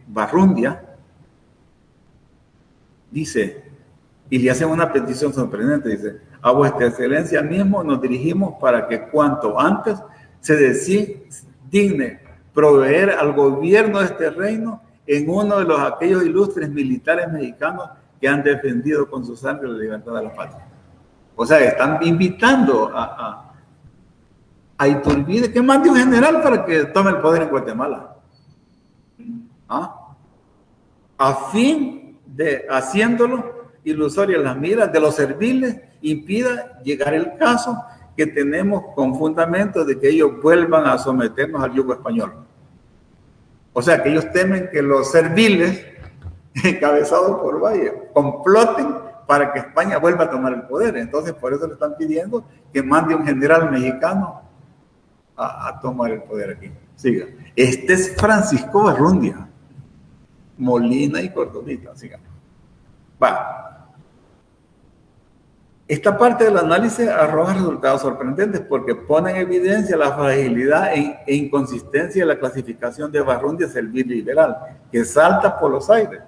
Barrundia dice, y le hacen una petición sorprendente, dice, a vuestra excelencia mismo nos dirigimos para que cuanto antes se digne proveer al gobierno de este reino en uno de aquellos ilustres militares mexicanos que han defendido con su sangre la libertad de la patria. O sea, están invitando a Iturbide que mande un general para que tome el poder en Guatemala. A fin de, haciéndolo ilusorio en las miras de los serviles, impida llegar el caso que tenemos con fundamento de que ellos vuelvan a someternos al yugo español. O sea, que ellos temen que los serviles, encabezados por Valle, comploten para que España vuelva a tomar el poder. Entonces, por eso le están pidiendo que mande un general mexicano a tomar el poder aquí. Siga. Este es Francisco Barrundia, Molina y Cordovita. Siga. Va. Esta parte del análisis arroja resultados sorprendentes porque pone en evidencia la fragilidad e inconsistencia de la clasificación de Barrundia servil liberal, que salta por los aires.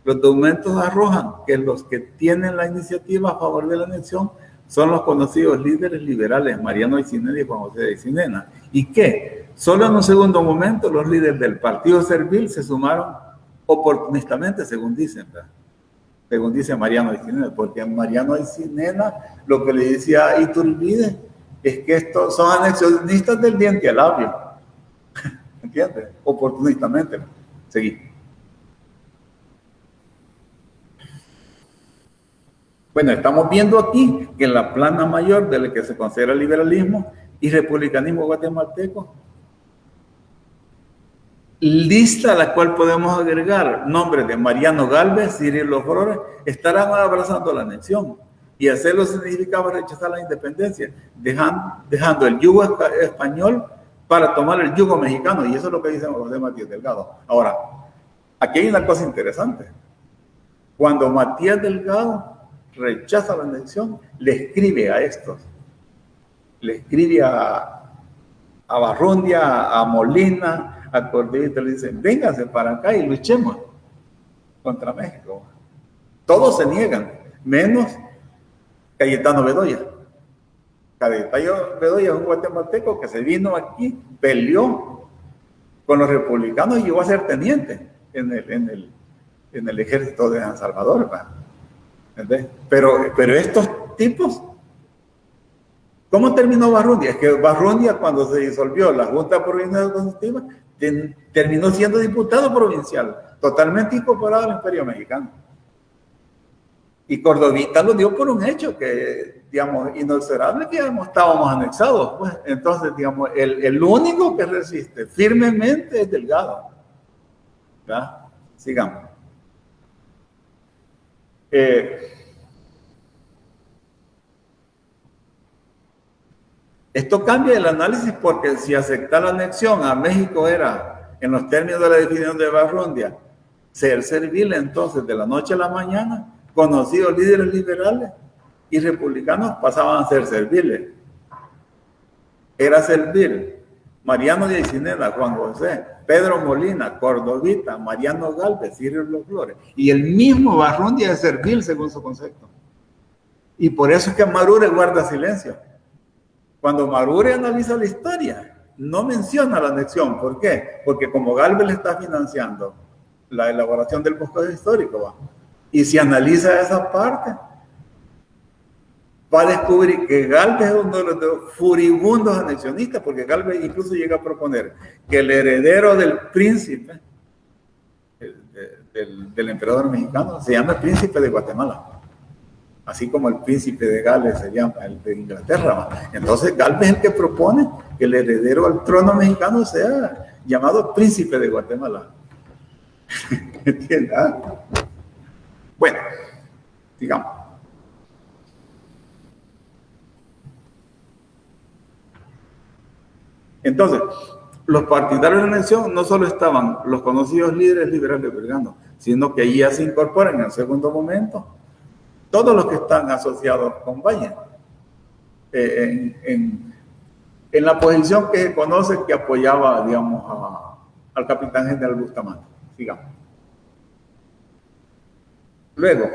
Los documentos arrojan que los que tienen la iniciativa a favor de la anexión son los conocidos líderes liberales Mariano Aycinena y Juan José Aycinena, y que solo en un segundo momento los líderes del Partido Servil se sumaron oportunistamente, según dicen, ¿verdad? Según dice Mariano Aycinena, porque Mariano Aycinena lo que le decía a Iturbide es que estos son anexionistas del diente al labio, ¿entiendes? Oportunistamente. Seguí. Bueno, estamos viendo aquí que en la plana mayor de la que se considera liberalismo y republicanismo guatemalteco, lista a la cual podemos agregar nombres de Mariano Galvez, Cirilo Flores, estarán abrazando la anexión, y hacerlo significaba rechazar la independencia, dejando el yugo español para tomar el yugo mexicano, y eso es lo que dice José Matías Delgado. Ahora, aquí hay una cosa interesante. Cuando Matías Delgado rechaza la anexión, le escribe a estos, le escribe a Barrundia, a Molina, a Cordovita, le dicen, vénganse para acá y luchemos contra México. Todos se niegan, menos Cayetano Bedoya. Cayetano Bedoya es un guatemalteco que se vino aquí, peleó con los republicanos y llegó a ser teniente en el ejército de San Salvador, ¿verdad? Pero estos tipos, ¿cómo terminó Barrundia? Es que Barrundia, cuando se disolvió la Junta Provincial Constitutiva, terminó siendo diputado provincial, totalmente incorporado al Imperio Mexicano. Y Cordovita lo dio por un hecho que, digamos, inexorable, que estábamos anexados. Pues. Entonces, digamos, el único que resiste firmemente es Delgado. ¿Verdad? Sigamos. Esto cambia el análisis porque si aceptar la anexión a México era, en los términos de la definición de Barrundia, ser servil, entonces de la noche a la mañana, conocidos líderes liberales y republicanos pasaban a ser serviles. Era servil Mariano de Aycinena, Juan José, Pedro Molina, Cordovita, Mariano Galvez, Ciro Los Flores, y el mismo Barrundia de Servil, según su concepto. Y por eso es que Marure guarda silencio. Cuando Marure analiza la historia, no menciona la anexión. ¿Por qué? Porque como Galvez le está financiando la elaboración del bosquejo histórico, ¿va? Y si analiza esa parte, va a descubrir que Galvez es uno de los furibundos anexionistas, porque Galvez incluso llega a proponer que el heredero del príncipe, del emperador mexicano, se llama el príncipe de Guatemala, así como el príncipe de Gales se llama el de Inglaterra. Entonces Galvez es el que propone que el heredero al trono mexicano sea llamado príncipe de Guatemala. ¿Entiendes? Bueno, digamos. Entonces, los partidarios de la anexión no solo estaban los conocidos líderes liberales belganos, sino que allí ya se incorporan en el segundo momento todos los que están asociados con Valle, en la posición que se conoce que apoyaba, digamos, al capitán general Bustamante. Sigamos. Luego,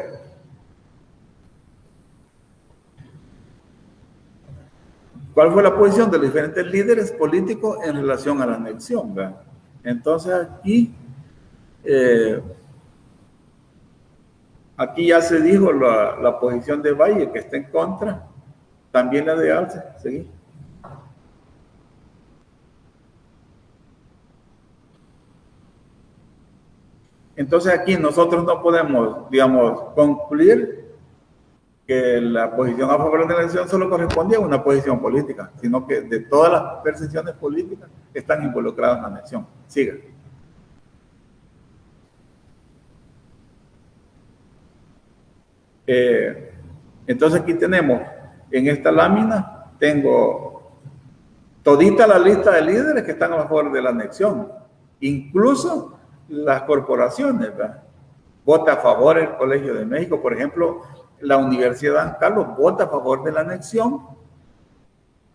¿cuál fue la posición de los diferentes líderes políticos en relación a la anexión? ¿Verdad? Entonces aquí ya se dijo la posición de Valle, que está en contra, también la de Arce. ¿Sí? Entonces aquí nosotros no podemos, digamos, concluir que la posición a favor de la anexión solo correspondía a una posición política, sino que de todas las percepciones políticas están involucradas en la anexión. Siga. Entonces aquí tenemos, en esta lámina, tengo todita la lista de líderes que están a favor de la anexión, incluso las corporaciones, ¿verdad? Vota a favor el Colegio de México, por ejemplo, la Universidad de San Carlos vota a favor de la anexión,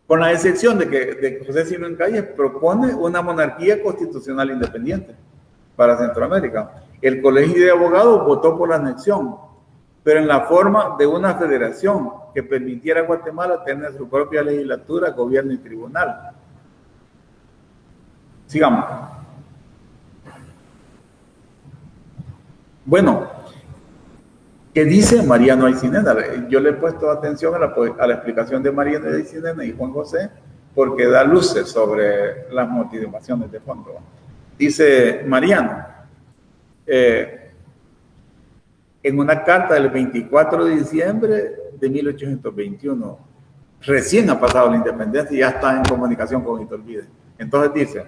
con la excepción de que José Simón Calles propone una monarquía constitucional independiente para Centroamérica. El Colegio de Abogados votó por la anexión, pero en la forma de una federación que permitiera a Guatemala tener su propia legislatura, gobierno y tribunal. Sigamos. Bueno, ¿qué dice Mariano Aycinena? Yo le he puesto atención a la explicación de Mariano Aycinena y Juan José porque da luces sobre las motivaciones de fondo. Dice Mariano, en una carta del 24 de diciembre de 1821, recién ha pasado la independencia y ya está en comunicación con Iturbide. Entonces dice,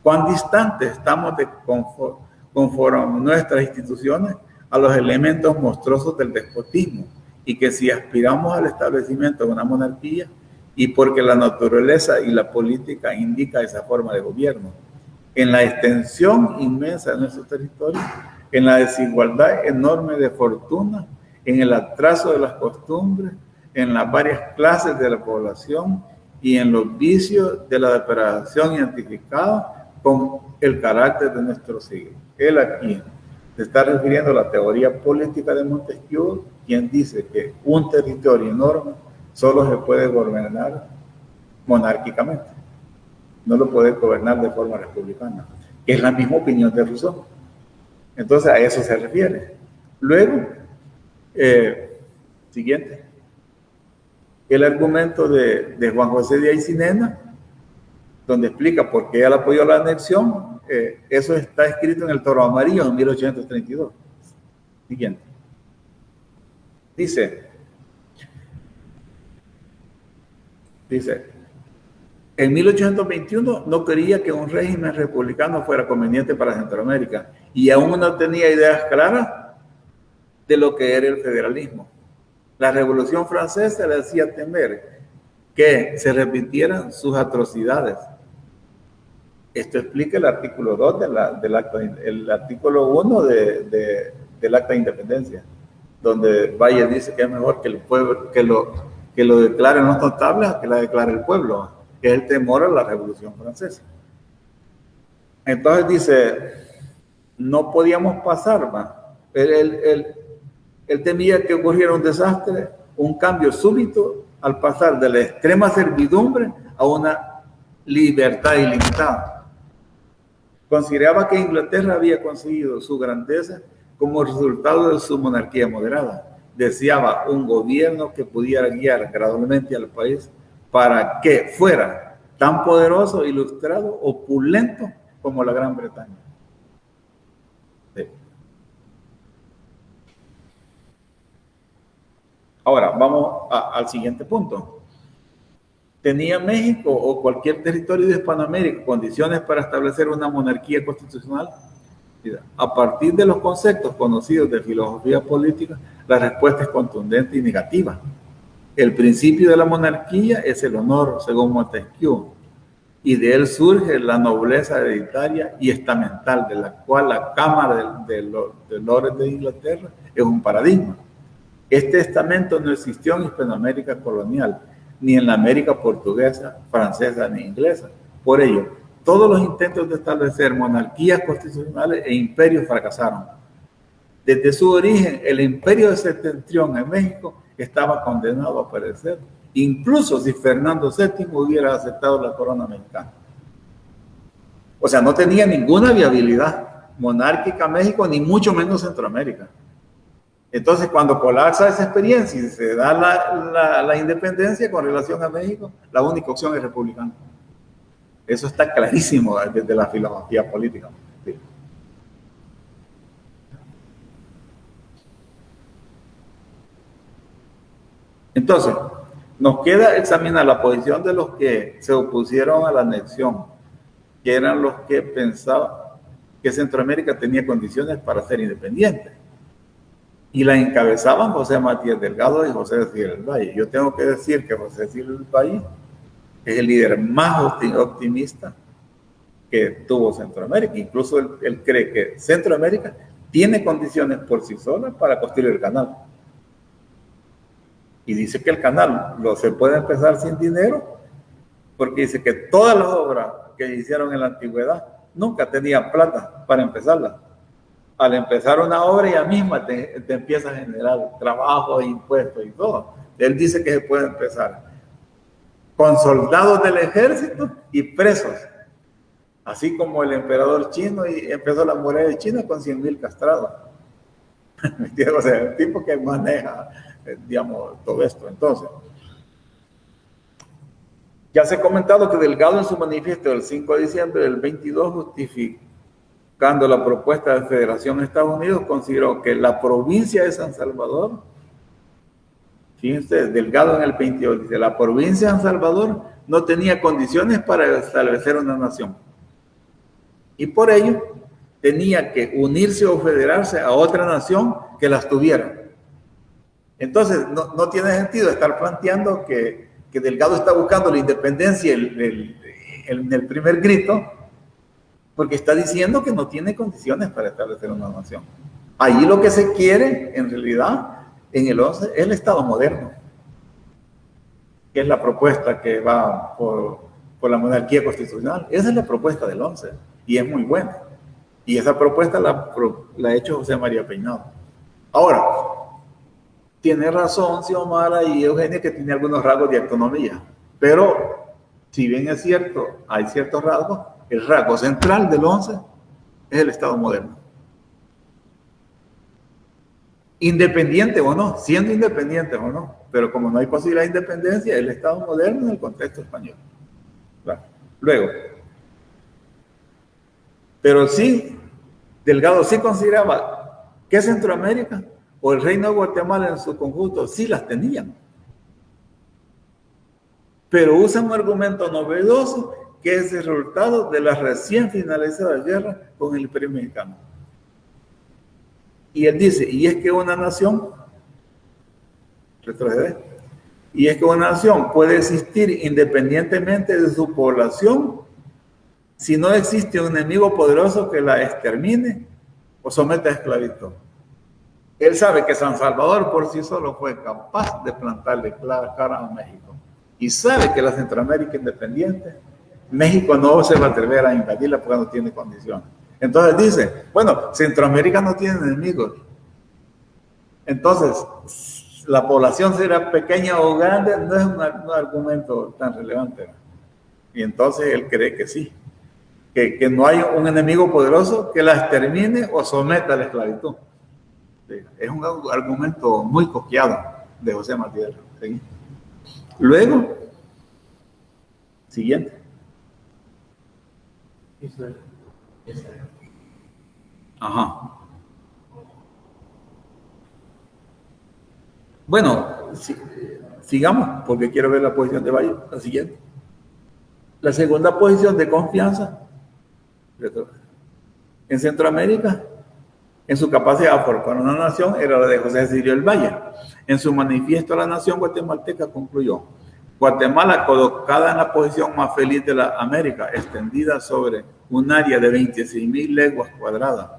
¿cuán distantes estamos de conforme nuestras instituciones a los elementos monstruosos del despotismo? Y que si aspiramos al establecimiento de una monarquía, y porque la naturaleza y la política indica esa forma de gobierno, en la extensión inmensa de nuestro territorio, en la desigualdad enorme de fortuna, en el atraso de las costumbres, en las varias clases de la población y en los vicios de la depravación identificada con el carácter de nuestro siglo. Él aquí se está refiriendo a la teoría política de Montesquieu, quien dice que un territorio enorme solo se puede gobernar monárquicamente, no lo puede gobernar de forma republicana, que es la misma opinión de Rousseau. Entonces a eso se refiere. Luego, siguiente, el argumento de Juan José de Aycinena, donde explica por qué él apoyó la anexión. Eso está escrito en el Toro Amarillo en 1832. Siguiente. Dice, en 1821 no creía que un régimen republicano fuera conveniente para Centroamérica y aún no tenía ideas claras de lo que era el federalismo. La Revolución Francesa le hacía temer que se repitieran sus atrocidades. Esto explica el artículo 2 del acta, el artículo 1 del Acta de Independencia, donde Valle dice que es mejor que el pueblo, que lo declaren los notables a que la declare el pueblo. que es el temor a la Revolución Francesa. Entonces dice, no podíamos pasar, ¿va? Él temía que ocurriera un desastre, un cambio súbito al pasar de la extrema servidumbre a una libertad ilimitada. Consideraba que Inglaterra había conseguido su grandeza como resultado de su monarquía moderada. Deseaba un gobierno que pudiera guiar gradualmente al país para que fuera tan poderoso, ilustrado, opulento como la Gran Bretaña. Sí. Ahora, vamos al siguiente punto. ¿Tenía México o cualquier territorio de Hispanoamérica condiciones para establecer una monarquía constitucional? A partir de los conceptos conocidos de filosofía política, la respuesta es contundente y negativa. El principio de la monarquía es el honor, según Montesquieu, y de él surge la nobleza hereditaria y estamental, de la cual la Cámara de Lores de Inglaterra es un paradigma. Este estamento no existió en Hispanoamérica colonial, ni en la América portuguesa, francesa ni inglesa. Por ello, todos los intentos de establecer monarquías constitucionales e imperios fracasaron. Desde su origen, el imperio de Septentrión en México estaba condenado a perecer, incluso si Fernando VII hubiera aceptado la corona mexicana. O sea, no tenía ninguna viabilidad monárquica México, ni mucho menos Centroamérica. Entonces, cuando colapsa esa experiencia y se da la independencia con relación a México, la única opción es republicana. Eso está clarísimo desde la filosofía política. Sí. Entonces, nos queda examinar la posición de los que se opusieron a la anexión, que eran los que pensaban que Centroamérica tenía condiciones para ser independiente. Y la encabezaban José Matías Delgado y José Cecilio del Valle. Yo tengo que decir que José Cecilio del Valle es el líder más optimista que tuvo Centroamérica. Incluso él cree que Centroamérica tiene condiciones por sí sola para construir el canal. Y dice que el canal se puede empezar sin dinero, porque dice que todas las obras que hicieron en la antigüedad nunca tenían plata para empezarlas. Al empezar una obra, ella misma te empieza a generar trabajo, impuestos y todo. Él dice que se puede empezar con soldados del ejército y presos. Así como el emperador chino y empezó la muralla de China con 100,000 castrados. O sea, el tipo que maneja, digamos, todo esto. Entonces, ya se ha comentado que Delgado en su manifiesto del 5 de diciembre del 22 justificando la propuesta de Federación de Estados Unidos, consideró que la provincia de San Salvador, fíjense, Delgado en el 22 dice, la provincia de San Salvador no tenía condiciones para establecer una nación. Y por ello tenía que unirse o federarse a otra nación que las tuviera. Entonces, no tiene sentido estar planteando que Delgado está buscando la independencia en el primer grito, porque está diciendo que no tiene condiciones para establecer una nación. Ahí lo que se quiere, en realidad, en el 11, es el Estado moderno, que es la propuesta que va por la monarquía constitucional. Esa es la propuesta del 11, y es muy buena. Y esa propuesta la ha hecho José María Peinado. Ahora, tiene razón Xiomara y Eugenia que tiene algunos rasgos de autonomía, pero si bien es cierto, hay ciertos rasgos, el rasgo central del 11 es el Estado moderno. Independiente o no, siendo independiente o no, pero como no hay posibilidad de independencia, el Estado moderno en el contexto español. Claro. Luego, pero sí, Delgado sí consideraba que Centroamérica o el Reino de Guatemala en su conjunto sí las tenían. Pero usa un argumento novedoso que es el resultado de la recién finalizada guerra con el Imperio Mexicano. Y él dice, y es que una nación, retrocede, y es que una nación puede existir independientemente de su población si no existe un enemigo poderoso que la extermine o someta a esclavitud. Él sabe que San Salvador por sí solo fue capaz de plantarle cara a México. y sabe que la Centroamérica independiente, México no se va a atrever a invadirla porque no tiene condiciones. Entonces dice, bueno, Centroamérica no tiene enemigos. Entonces, la población será pequeña o grande, no es un argumento tan relevante. Y entonces él cree que sí, que no hay un enemigo poderoso que la extermine o someta a la esclavitud. Sí, es un argumento muy coqueado de José Martí Delgado. ¿Sí? Luego, siguiente. Ajá. Bueno, sigamos, porque quiero ver la posición de Valle. La siguiente. La segunda posición de confianza en Centroamérica, en su capacidad de formar una nación, era la de José Cecilio del Valle. En su manifiesto a la nación guatemalteca concluyó: Guatemala, colocada en la posición más feliz de la América, extendida sobre un área de 26,000 leguas cuadradas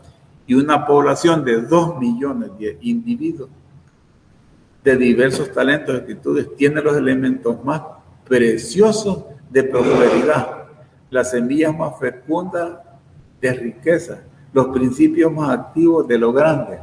y una población de 2 millones de individuos de diversos talentos y actitudes, tiene los elementos más preciosos de prosperidad, las semillas más fecundas de riqueza, los principios más activos de lo grande.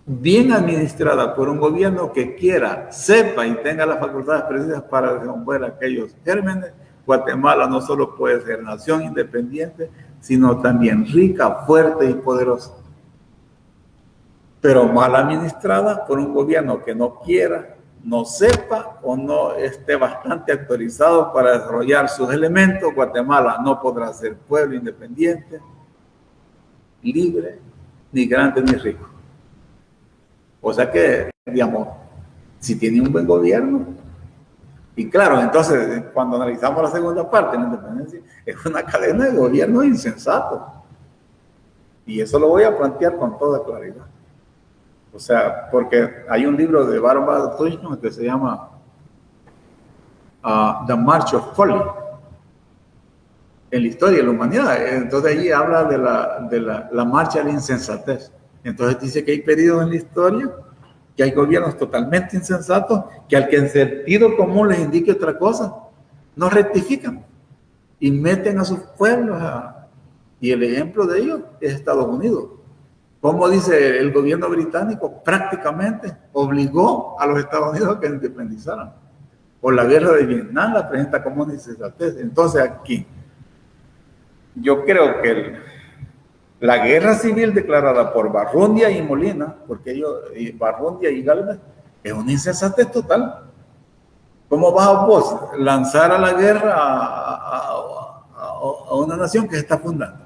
Bien administrada por un gobierno que quiera, sepa y tenga las facultades precisas para desenvolver aquellos gérmenes, Guatemala no solo puede ser nación independiente, sino también rica, fuerte y poderosa. Pero mal administrada por un gobierno que no quiera, no sepa o no esté bastante actualizado para desarrollar sus elementos, Guatemala no podrá ser pueblo independiente, libre, ni grande ni rico. O sea que, digamos, si tiene un buen gobierno, y claro, entonces cuando analizamos la segunda parte, la independencia, es una cadena de gobierno insensato. Y eso lo voy a plantear con toda claridad. O sea, porque hay un libro de Barbara Tuchman que se llama The March of Folly, en la historia de la humanidad. Entonces allí habla de la marcha de la insensatez. Entonces dice que hay periodos en la historia que hay gobiernos totalmente insensatos que al que en sentido común les indique otra cosa, no rectifican y meten a sus pueblos y el ejemplo de ellos es Estados Unidos. Como dice el gobierno británico, prácticamente obligó a los Estados Unidos a que se independizaran. Por la guerra de Vietnam la presenta como una insensatez. Entonces aquí, yo creo que la guerra civil declarada por Barrundia y Molina, porque ellos, Barrundia y Gálvez, es una insensatez total. ¿Cómo vas a vos lanzar a la guerra a una nación que se está fundando?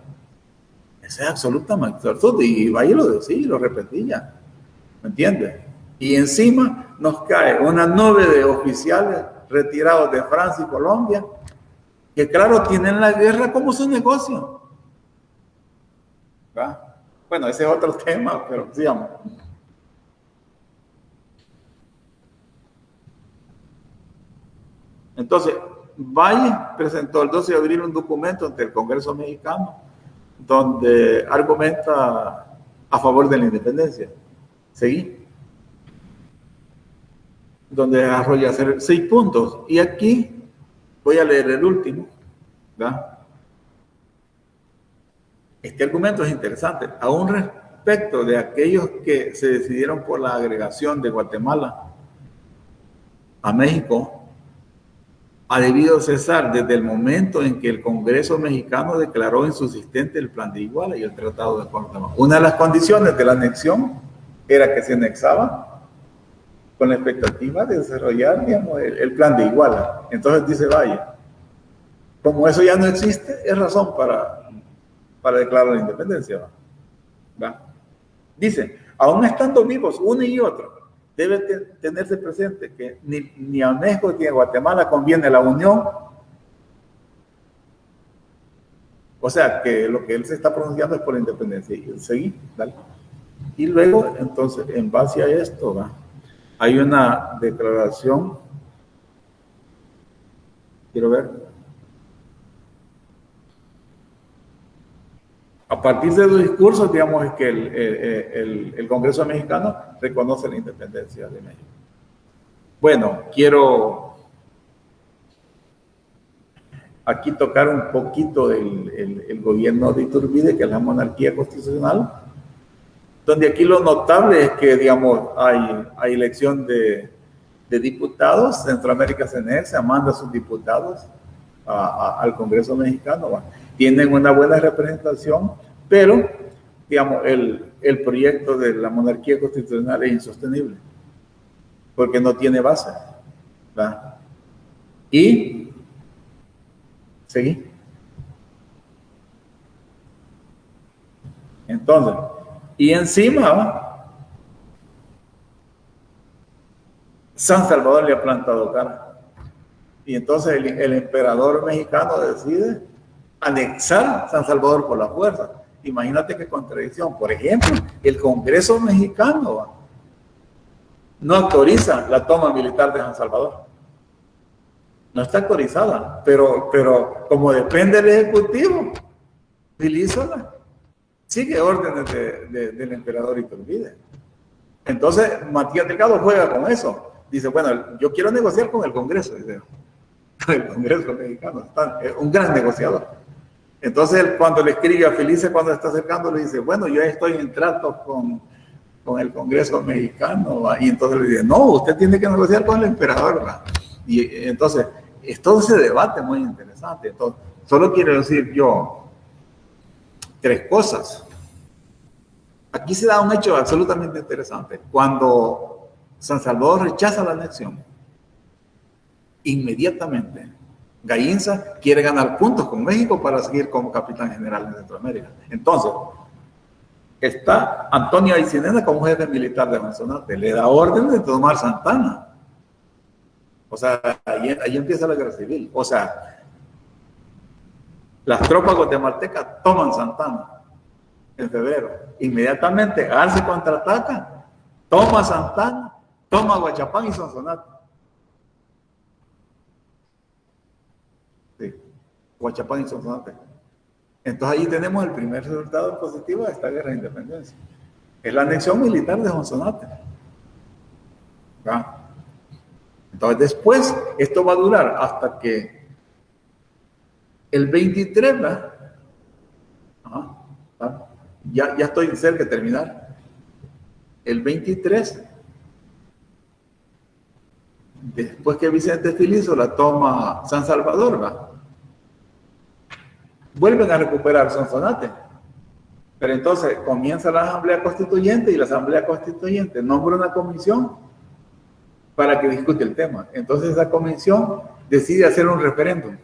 Eso es absolutamente absurdo. Y Valle lo decía y lo repetía. ¿Me entiendes? Y encima nos cae una nube de oficiales retirados de Francia y Colombia que, claro, tienen la guerra como su negocio. ¿Va? Bueno, ese es otro tema, pero digamos. Entonces, Valle presentó el 12 de abril un documento ante el Congreso mexicano donde argumenta a favor de la independencia. ¿Seguí? Donde desarrolla 6 puntos. Y aquí voy a leer el último. ¿Va? Este argumento es interesante, aún respecto de aquellos que se decidieron por la agregación de Guatemala a México, ha debido cesar desde el momento en que el Congreso mexicano declaró insubsistente el Plan de Iguala y el Tratado de Guatemala. Una de las condiciones de la anexión era que se anexaba con la expectativa de desarrollar, digamos, el Plan de Iguala. Entonces dice Valle, como eso ya no existe, es razón para declarar la independencia. ¿Va? Dice, aún estando vivos uno y otro, debe tenerse presente que ni a México ni a Guatemala conviene la unión. O sea, que lo que él se está pronunciando es por la independencia. Y seguí, dale. Y luego, entonces, en base a esto, ¿va? Hay una declaración. Quiero ver. A partir de los discursos, digamos, es que el Congreso mexicano reconoce la independencia de México. Bueno, quiero aquí tocar un poquito el gobierno de Iturbide, que es la monarquía constitucional, donde aquí lo notable es que, digamos, hay elección de diputados. Centroamérica se manda a sus diputados al Congreso mexicano, ¿va? Tienen una buena representación, pero, digamos, el proyecto de la monarquía constitucional es insostenible, porque no tiene base, ¿va? Y, seguí. Entonces, y encima, ¿va? San Salvador le ha plantado cara. Y entonces el emperador mexicano decide anexar San Salvador por la fuerza. Imagínate qué contradicción. Por ejemplo, el Congreso mexicano no autoriza la toma militar de San Salvador. No está autorizada, pero como depende del Ejecutivo, utilízala. Sigue órdenes del emperador Iturbide. Entonces, Matías Delgado juega con eso. Dice, bueno, yo quiero negociar con el Congreso, dice, el Congreso mexicano, es un gran negociador. Entonces, cuando le escribe a Felice, cuando está acercando, le dice, bueno, yo estoy en trato con el Congreso mexicano, ¿va? Y entonces le dice, no, usted tiene que negociar con el emperador, ¿va? Y entonces, es todo ese debate muy interesante. Entonces, solo quiero decir yo 3 cosas. Aquí se da un hecho absolutamente interesante. Cuando San Salvador rechaza la anexión, inmediatamente Gaínza quiere ganar puntos con México para seguir como capitán general en Centroamérica. Entonces, está Antonio Aycinena como jefe militar de Manzonate, le da orden de tomar Santana. O sea, ahí empieza la guerra civil. O sea, las tropas guatemaltecas toman Santana en febrero. Inmediatamente Arce contraataca, toma Santana, toma Huachapán y Sonsonate. Sí, Huachapán y Sonsonate. Entonces ahí tenemos el primer resultado positivo de esta guerra de independencia. Es la anexión militar de Sonsonate. ¿Va? Entonces después, esto va a durar hasta que el 23, ¿va? Ajá, ¿va? Ya estoy cerca de terminar. El 23, después que Vicente Filizo la toma San Salvador, ¿va? Vuelven a recuperar Sonsonate. Pero entonces comienza la Asamblea Constituyente y la Asamblea Constituyente nombra una comisión para que discute el tema. Entonces esa comisión decide hacer un referéndum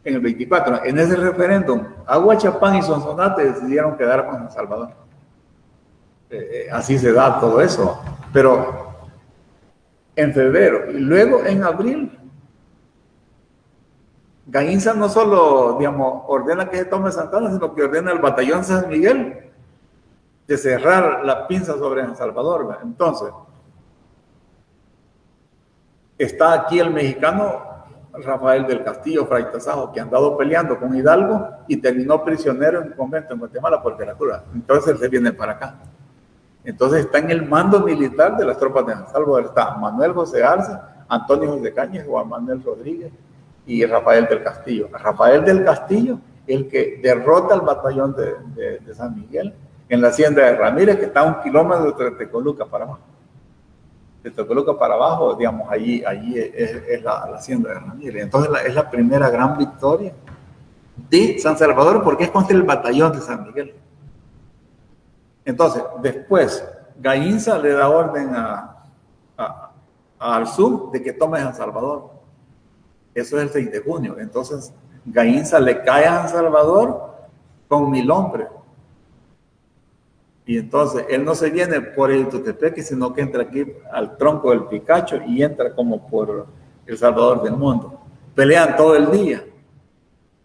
en el 24. En ese referéndum, Huachapán y Sonsonate decidieron quedar con San Salvador. Así se da todo eso. Pero en febrero y luego en abril, Gaínza no solo, digamos, ordena que se tome Santana, sino que ordena al batallón San Miguel de cerrar la pinza sobre San Salvador, ¿verdad? Entonces, está aquí el mexicano Rafael del Castillo, Fray Tasajo, que ha andado peleando con Hidalgo y terminó prisionero en un convento en Guatemala por Veracruz. Entonces él se viene para acá. Entonces está en el mando militar de las tropas de San Salvador. Está Manuel José Arce, Antonio José Cañas, Juan Manuel Rodríguez y Rafael del Castillo. Rafael del Castillo, el que derrota al batallón de San Miguel en la hacienda de Ramírez, que está a 1 kilómetro de Tecoluca para abajo. De Tecoluca para abajo, digamos, allí es la hacienda de Ramírez. Entonces es la primera gran victoria de San Salvador, porque es contra el batallón de San Miguel. Entonces, después, Gaínza le da orden al sur de que tome San Salvador. Eso es el 6 de junio. Entonces, Gaínza le cae a San Salvador con 1000 hombres. Y entonces, él no se viene por el Tutepeque, sino que entra aquí al tronco del Picacho y entra como por El Salvador del Mundo. Pelean todo el día.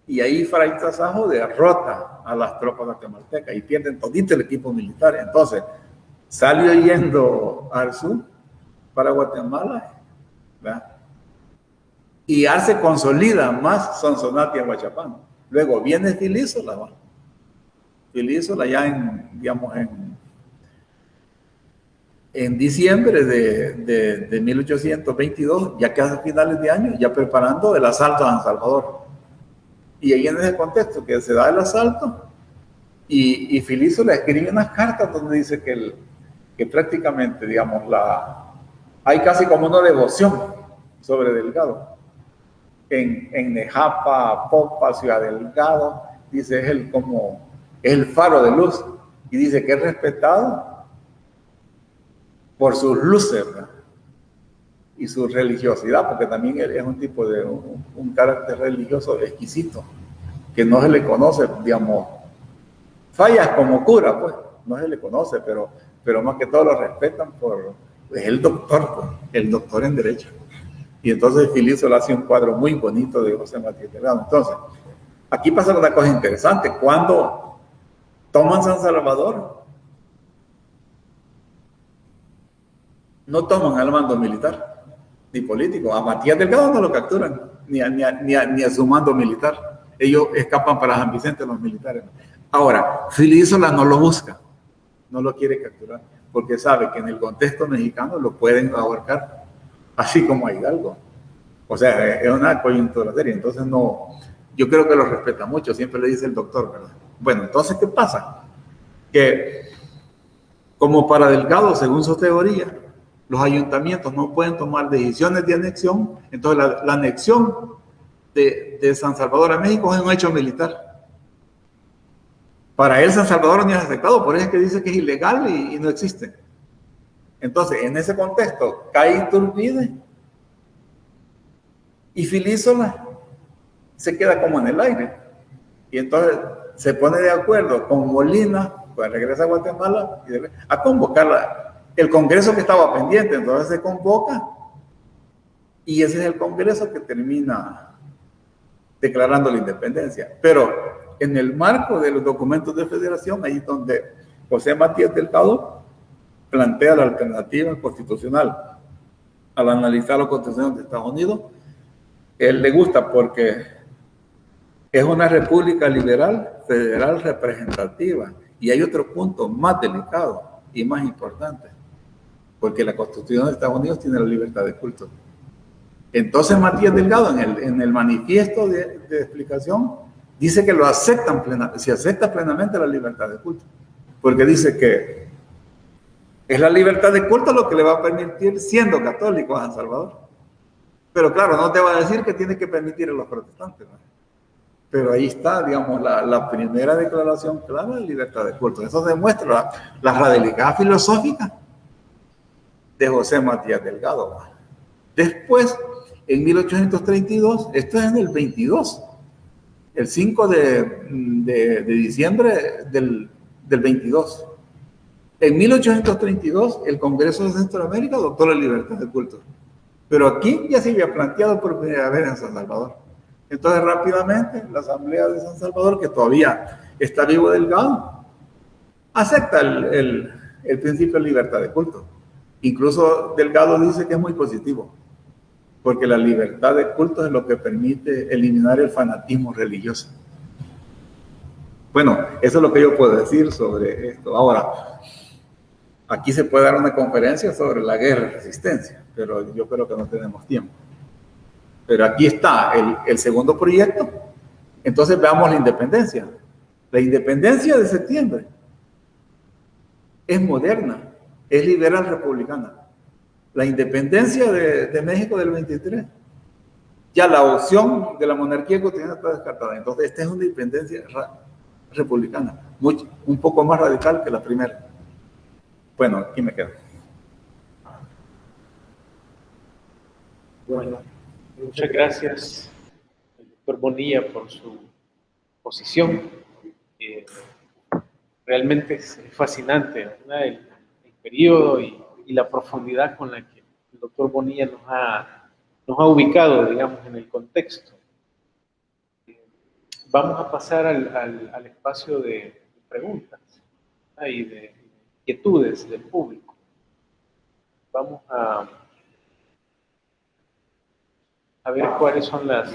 Y ahí Fray Tasajo derrota a las tropas guatemaltecas y pierden todito el equipo militar. Entonces, salió yendo al sur para Guatemala, ¿verdad? Y Arce consolida más Sonsonate y Huachapán. Luego viene Filísola, Filísola ya digamos, en diciembre de 1822, ya que a finales de año, ya preparando el asalto a San Salvador. Y ahí en ese contexto que se da el asalto, y Filiso le escribe unas cartas donde dice que prácticamente, digamos, hay casi como una devoción sobre Delgado. En Nejapa, Popa, Ciudad Delgado, dice, es el faro de luz, y dice que es respetado por sus luces, ¿verdad? Y su religiosidad, porque también él es un tipo de un carácter religioso exquisito, que no se le conoce, digamos, fallas como cura, pues, no se le conoce, pero más que todo lo respetan es el doctor en Derecho. Y entonces Filiso le hace un cuadro muy bonito de José Matías Delgado. Entonces, aquí pasa una cosa interesante. Cuando toman San Salvador, no toman al mando militar, ni político. A Matías Delgado no lo capturan, ni a su mando militar. Ellos escapan para San Vicente, los militares. Ahora, Filísola no lo busca, no lo quiere capturar, porque sabe que en el contexto mexicano lo pueden ahorcar, así como a Hidalgo. O sea, es una coyuntura seria. Entonces, no, yo creo que lo respeta mucho, siempre le dice el doctor, ¿verdad? Bueno, entonces, ¿qué pasa? Que, como para Delgado, según su teoría, los ayuntamientos no pueden tomar decisiones de anexión, entonces la anexión de San Salvador a México es un hecho militar. Para él San Salvador ni es aceptado, por eso es que dice que es ilegal y no existe. Entonces, en ese contexto, cae Iturbide y Filísola se queda como en el aire. Y entonces se pone de acuerdo con Molina, pues regresa a Guatemala a convocar el Congreso que estaba pendiente. Entonces se convoca y ese es el Congreso que termina declarando la independencia. Pero en el marco de los documentos de federación, ahí es donde José Matías Delgado plantea la alternativa constitucional. Al analizar la Constitución de Estados Unidos, él le gusta porque es una república liberal, federal, representativa. Y hay otro punto más delicado y más importante, porque la Constitución de Estados Unidos tiene la libertad de culto. Entonces Matías Delgado en el manifiesto de explicación dice que se acepta plenamente la libertad de culto, porque dice que es la libertad de culto lo que le va a permitir, siendo católico, a San Salvador. Pero claro, no te va a decir que tiene que permitir a los protestantes, ¿no? Pero ahí está, digamos, la primera declaración clara de libertad de culto. Eso demuestra la radicalidad filosófica de José Matías Delgado. Después, en 1832, esto es en el 22, el 5 de diciembre del 22. En 1832, el Congreso de Centroamérica adoptó la libertad de culto. Pero aquí ya se había planteado por primera vez en San Salvador. Entonces, rápidamente, la Asamblea de San Salvador, que todavía está vivo Delgado, acepta el principio de libertad de culto. Incluso Delgado dice que es muy positivo, porque la libertad de culto es lo que permite eliminar el fanatismo religioso. Bueno, eso es lo que yo puedo decir sobre esto. Ahora, aquí se puede dar una conferencia sobre la guerra y resistencia, pero yo creo que no tenemos tiempo. Pero aquí está el segundo proyecto. Entonces veamos la independencia. La independencia de septiembre es moderna, es liberal republicana. La independencia de México del 23, ya la opción de la monarquía constitucional está descartada. Entonces esta es una independencia republicana, un poco más radical que la primera. Bueno, aquí me quedo. Bueno, muchas gracias, doctor Bonilla, por su posición. Realmente es fascinante, ¿verdad? El periodo y la profundidad con la que el doctor Bonilla nos ha ubicado, digamos, en el contexto. Vamos a pasar al espacio de preguntas y de inquietudes del público. Vamos a ver cuáles son las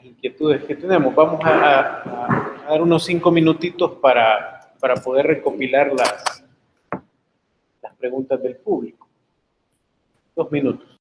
inquietudes que tenemos. Vamos a dar unos 5 minutitos para poder recopilar las preguntas del público. 2 minutos.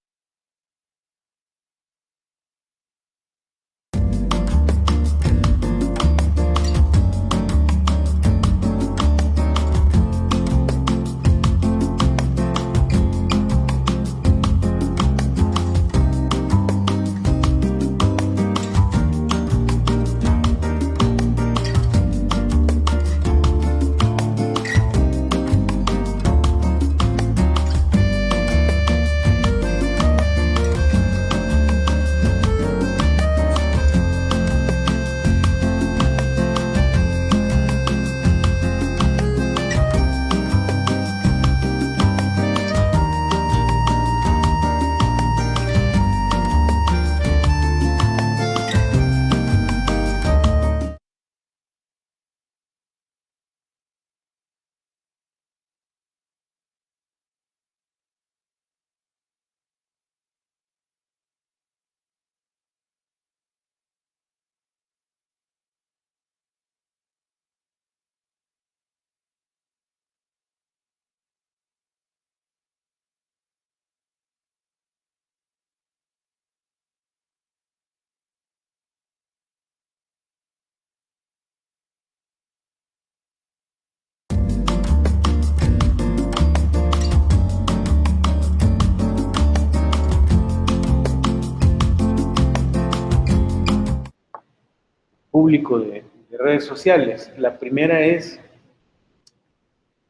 Público de redes sociales. La primera es,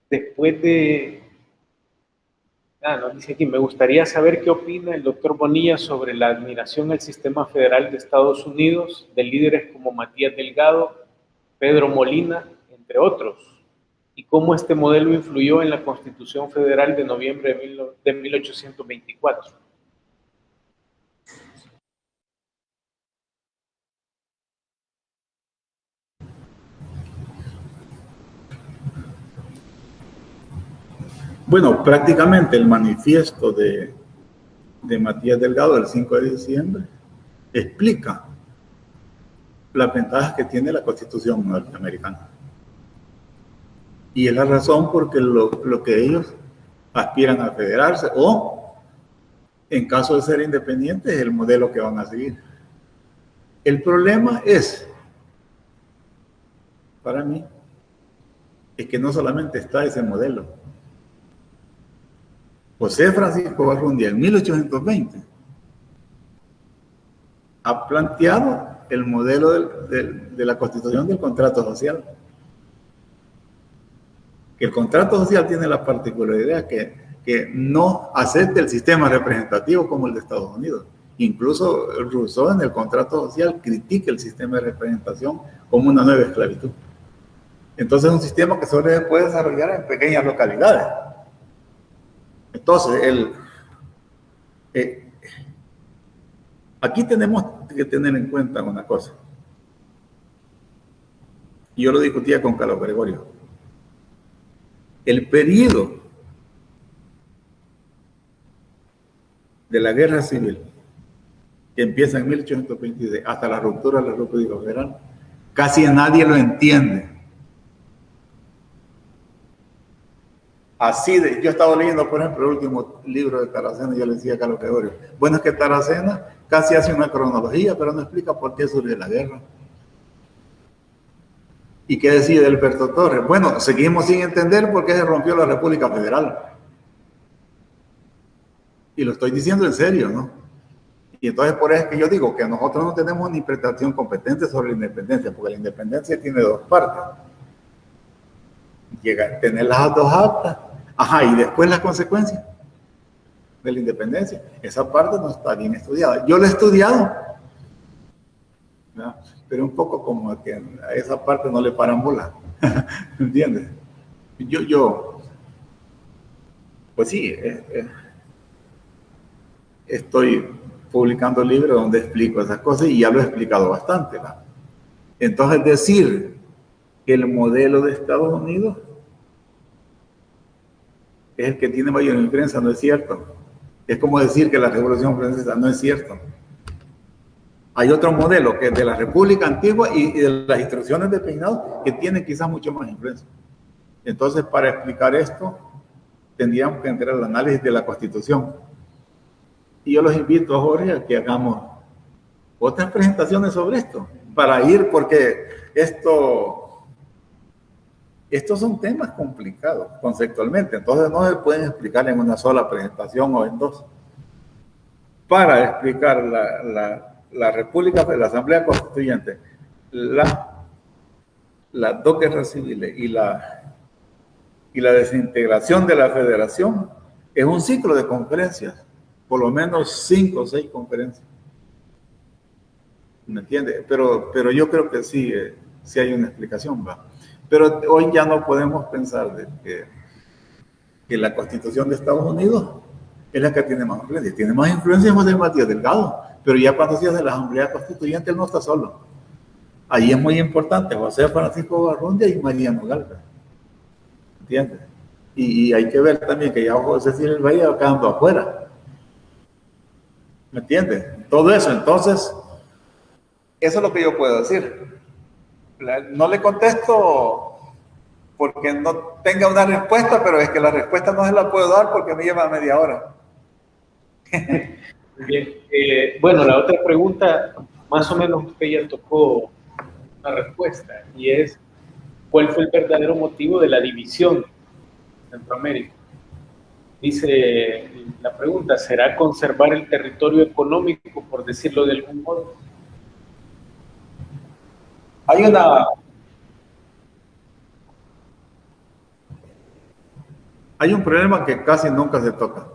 después de... nos dice aquí, me gustaría saber qué opina el doctor Bonilla sobre la admiración al sistema federal de Estados Unidos, de líderes como Matías Delgado, Pedro Molina, entre otros, y cómo este modelo influyó en la Constitución Federal de noviembre de 1824. Bueno, prácticamente el manifiesto de Matías Delgado del 5 de diciembre explica las ventajas que tiene la Constitución norteamericana. Y es la razón porque lo que ellos aspiran a federarse o, en caso de ser independientes, es el modelo que van a seguir. El problema es, para mí, es que no solamente está ese modelo. José Francisco Barrundia en 1820 ha planteado el modelo de la constitución del contrato social. Que el contrato social tiene la particularidad que no acepta el sistema representativo como el de Estados Unidos. Incluso Rousseau en el contrato social critica el sistema de representación como una nueva esclavitud. Entonces es un sistema que solo se puede desarrollar en pequeñas localidades. Entonces, aquí tenemos que tener en cuenta una cosa. Yo lo discutía con Carlos Gregorio. El periodo de la guerra civil, que empieza en 1826 hasta la ruptura de la República Federal, casi nadie lo entiende. Yo estaba leyendo, por ejemplo, el último libro de Taracena, y yo le decía a Carlos Gregorio, bueno, es que Taracena casi hace una cronología, pero no explica por qué surge la guerra. ¿Y qué decide Alberto Torres? Bueno, seguimos sin entender por qué se rompió la República Federal. Y lo estoy diciendo en serio, ¿no? Y entonces por eso es que yo digo que nosotros no tenemos una interpretación competente sobre la independencia, porque la independencia tiene dos partes. Llega a tener las dos actas, y después las consecuencias de la independencia. Esa parte no está bien estudiada. Yo lo he estudiado, ¿no? Pero un poco como que a esa parte no le paran bola. ¿Entiendes? Pues sí, estoy publicando libros donde explico esas cosas y ya lo he explicado bastante, ¿no? Entonces decir que el modelo de Estados Unidos es el que tiene mayor influencia no es cierto. Es como decir que la Revolución Francesa no es cierto. Hay otro modelo que es de la República Antigua y de las instrucciones de Peinado que tienen quizás mucho más influencia. Entonces, para explicar esto, tendríamos que entrar al análisis de la Constitución. Y yo los invito a Jorge a que hagamos otras presentaciones sobre esto, para ir, porque estos son temas complicados conceptualmente, entonces no se pueden explicar en una sola presentación o en dos. Para explicar la República, la Asamblea Constituyente, las dos guerras civiles y la desintegración de la federación, es un ciclo de conferencias, por lo menos 5 o 6 conferencias. ¿Me entiende? Pero yo creo que sí hay una explicación, ¿va? Pero hoy ya no podemos pensar de que la Constitución de Estados Unidos es la que tiene más influencia. Tiene más influencia José Matías Delgado, pero ya cuando se hace la Asamblea Constituyente, él no está solo. Ahí es muy importante José Francisco Barrundia y Mariano Galvez. ¿Entiendes? Y hay que ver también que ya José Cecilio vaya quedando afuera. ¿Me entiendes? Todo eso, entonces, eso es lo que yo puedo decir. No le contesto porque no tenga una respuesta, pero es que la respuesta no se la puedo dar porque me lleva media hora. Bien, bueno, la otra pregunta, más o menos usted ya tocó la respuesta, y es, ¿cuál fue el verdadero motivo de la división de Centroamérica? Dice la pregunta, ¿será conservar el territorio económico, por decirlo de algún modo? Hay un problema que casi nunca se toca.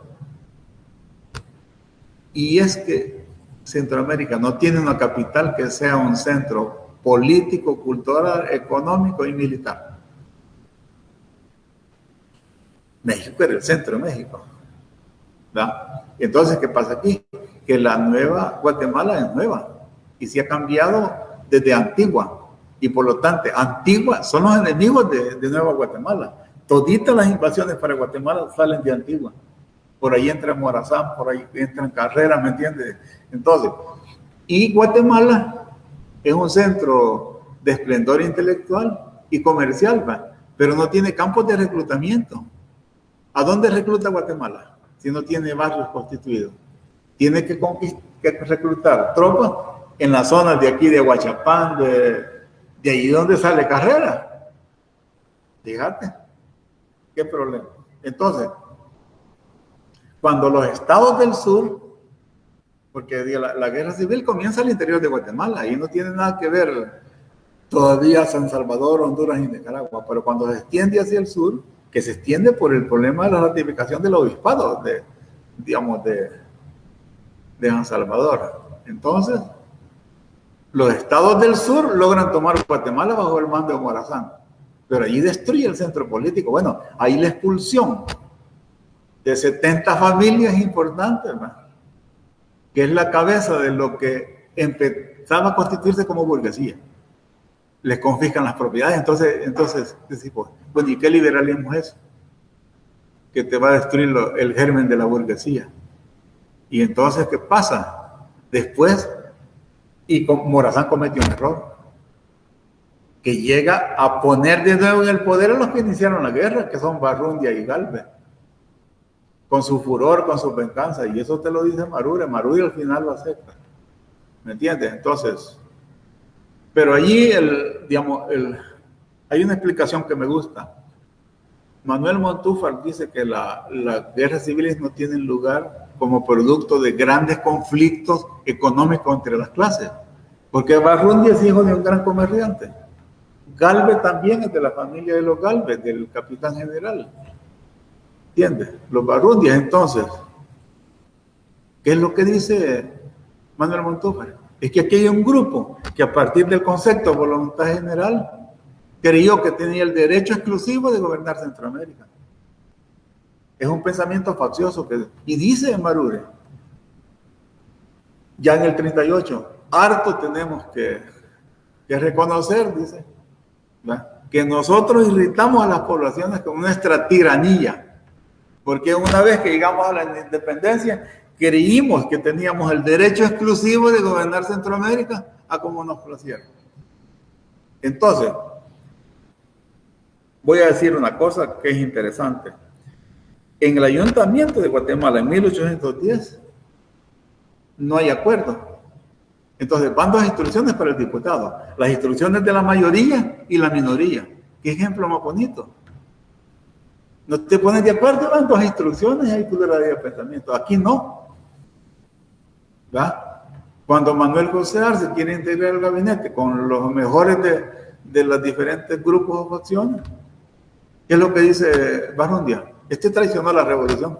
Y es que Centroamérica no tiene una capital que sea un centro político, cultural, económico y militar. México era el centro de México, ¿verdad? Entonces, ¿qué pasa aquí? Que la nueva Guatemala es nueva y se ha cambiado desde Antigua. Y por lo tanto, Antigua son los enemigos de Nueva Guatemala. Toditas las invasiones para Guatemala salen de Antigua. Por ahí entra Morazán, por ahí entran Carreras, ¿me entiendes? Entonces, y Guatemala es un centro de esplendor intelectual y comercial, ¿va? Pero no tiene campos de reclutamiento. ¿A dónde recluta Guatemala si no tiene barrios constituidos? Tiene que reclutar tropas en las zonas de aquí de Huachapán, de ahí donde sale Carrera. Fíjate, qué problema. Entonces, cuando los estados del sur, porque la guerra civil comienza al interior de Guatemala y no tiene nada que ver todavía San Salvador, Honduras y Nicaragua, pero cuando se extiende hacia el sur, que se extiende por el problema de la ratificación del obispado de San Salvador. Entonces, los estados del sur logran tomar Guatemala bajo el mando de Morazán, pero allí destruye el centro político. Bueno, ahí la expulsión de 70 familias importantes, ¿no? Que es la cabeza de lo que empezaba a constituirse como burguesía. Les confiscan las propiedades, entonces decimos, bueno, ¿y qué liberalismo es eso? Que te va a destruir el germen de la burguesía. Y entonces, ¿qué pasa? Después, Morazán cometió un error, que llega a poner de nuevo en el poder a los que iniciaron la guerra, que son Barrundia y Galvez, con su furor, con su venganza, y eso te lo dice Marure al final lo acepta, ¿me entiendes? Entonces, pero allí hay una explicación que me gusta. Manuel Montúfar dice que las guerras civiles no tienen lugar como producto de grandes conflictos económicos entre las clases, porque Barrundia es hijo de un gran comerciante. Galvez también es de la familia de los Galvez, del capitán general. ¿Entiendes? Los Barrundias, entonces, ¿qué es lo que dice Manuel Montúfar? Es que aquí hay un grupo que a partir del concepto de voluntad general creyó que tenía el derecho exclusivo de gobernar Centroamérica. Es un pensamiento faccioso y dice Marure, ya en el 38, harto tenemos que reconocer, dice, ¿verdad?, que nosotros irritamos a las poblaciones con nuestra tiranía. Porque una vez que llegamos a la independencia, creímos que teníamos el derecho exclusivo de gobernar Centroamérica a como nos placiera. Entonces, voy a decir una cosa que es interesante. En el Ayuntamiento de Guatemala, en 1810, no hay acuerdo. Entonces, van dos instrucciones para el diputado. Las instrucciones de la mayoría y la minoría. ¿Qué ejemplo más bonito? No te pones de acuerdo, van dos instrucciones y hay pluralidad de pensamiento. Aquí no. ¿Va? Cuando Manuel José Arce quiere integrar el gabinete con los mejores de los diferentes grupos o facciones, ¿qué es lo que dice Barrundia? Este traicionó a la revolución.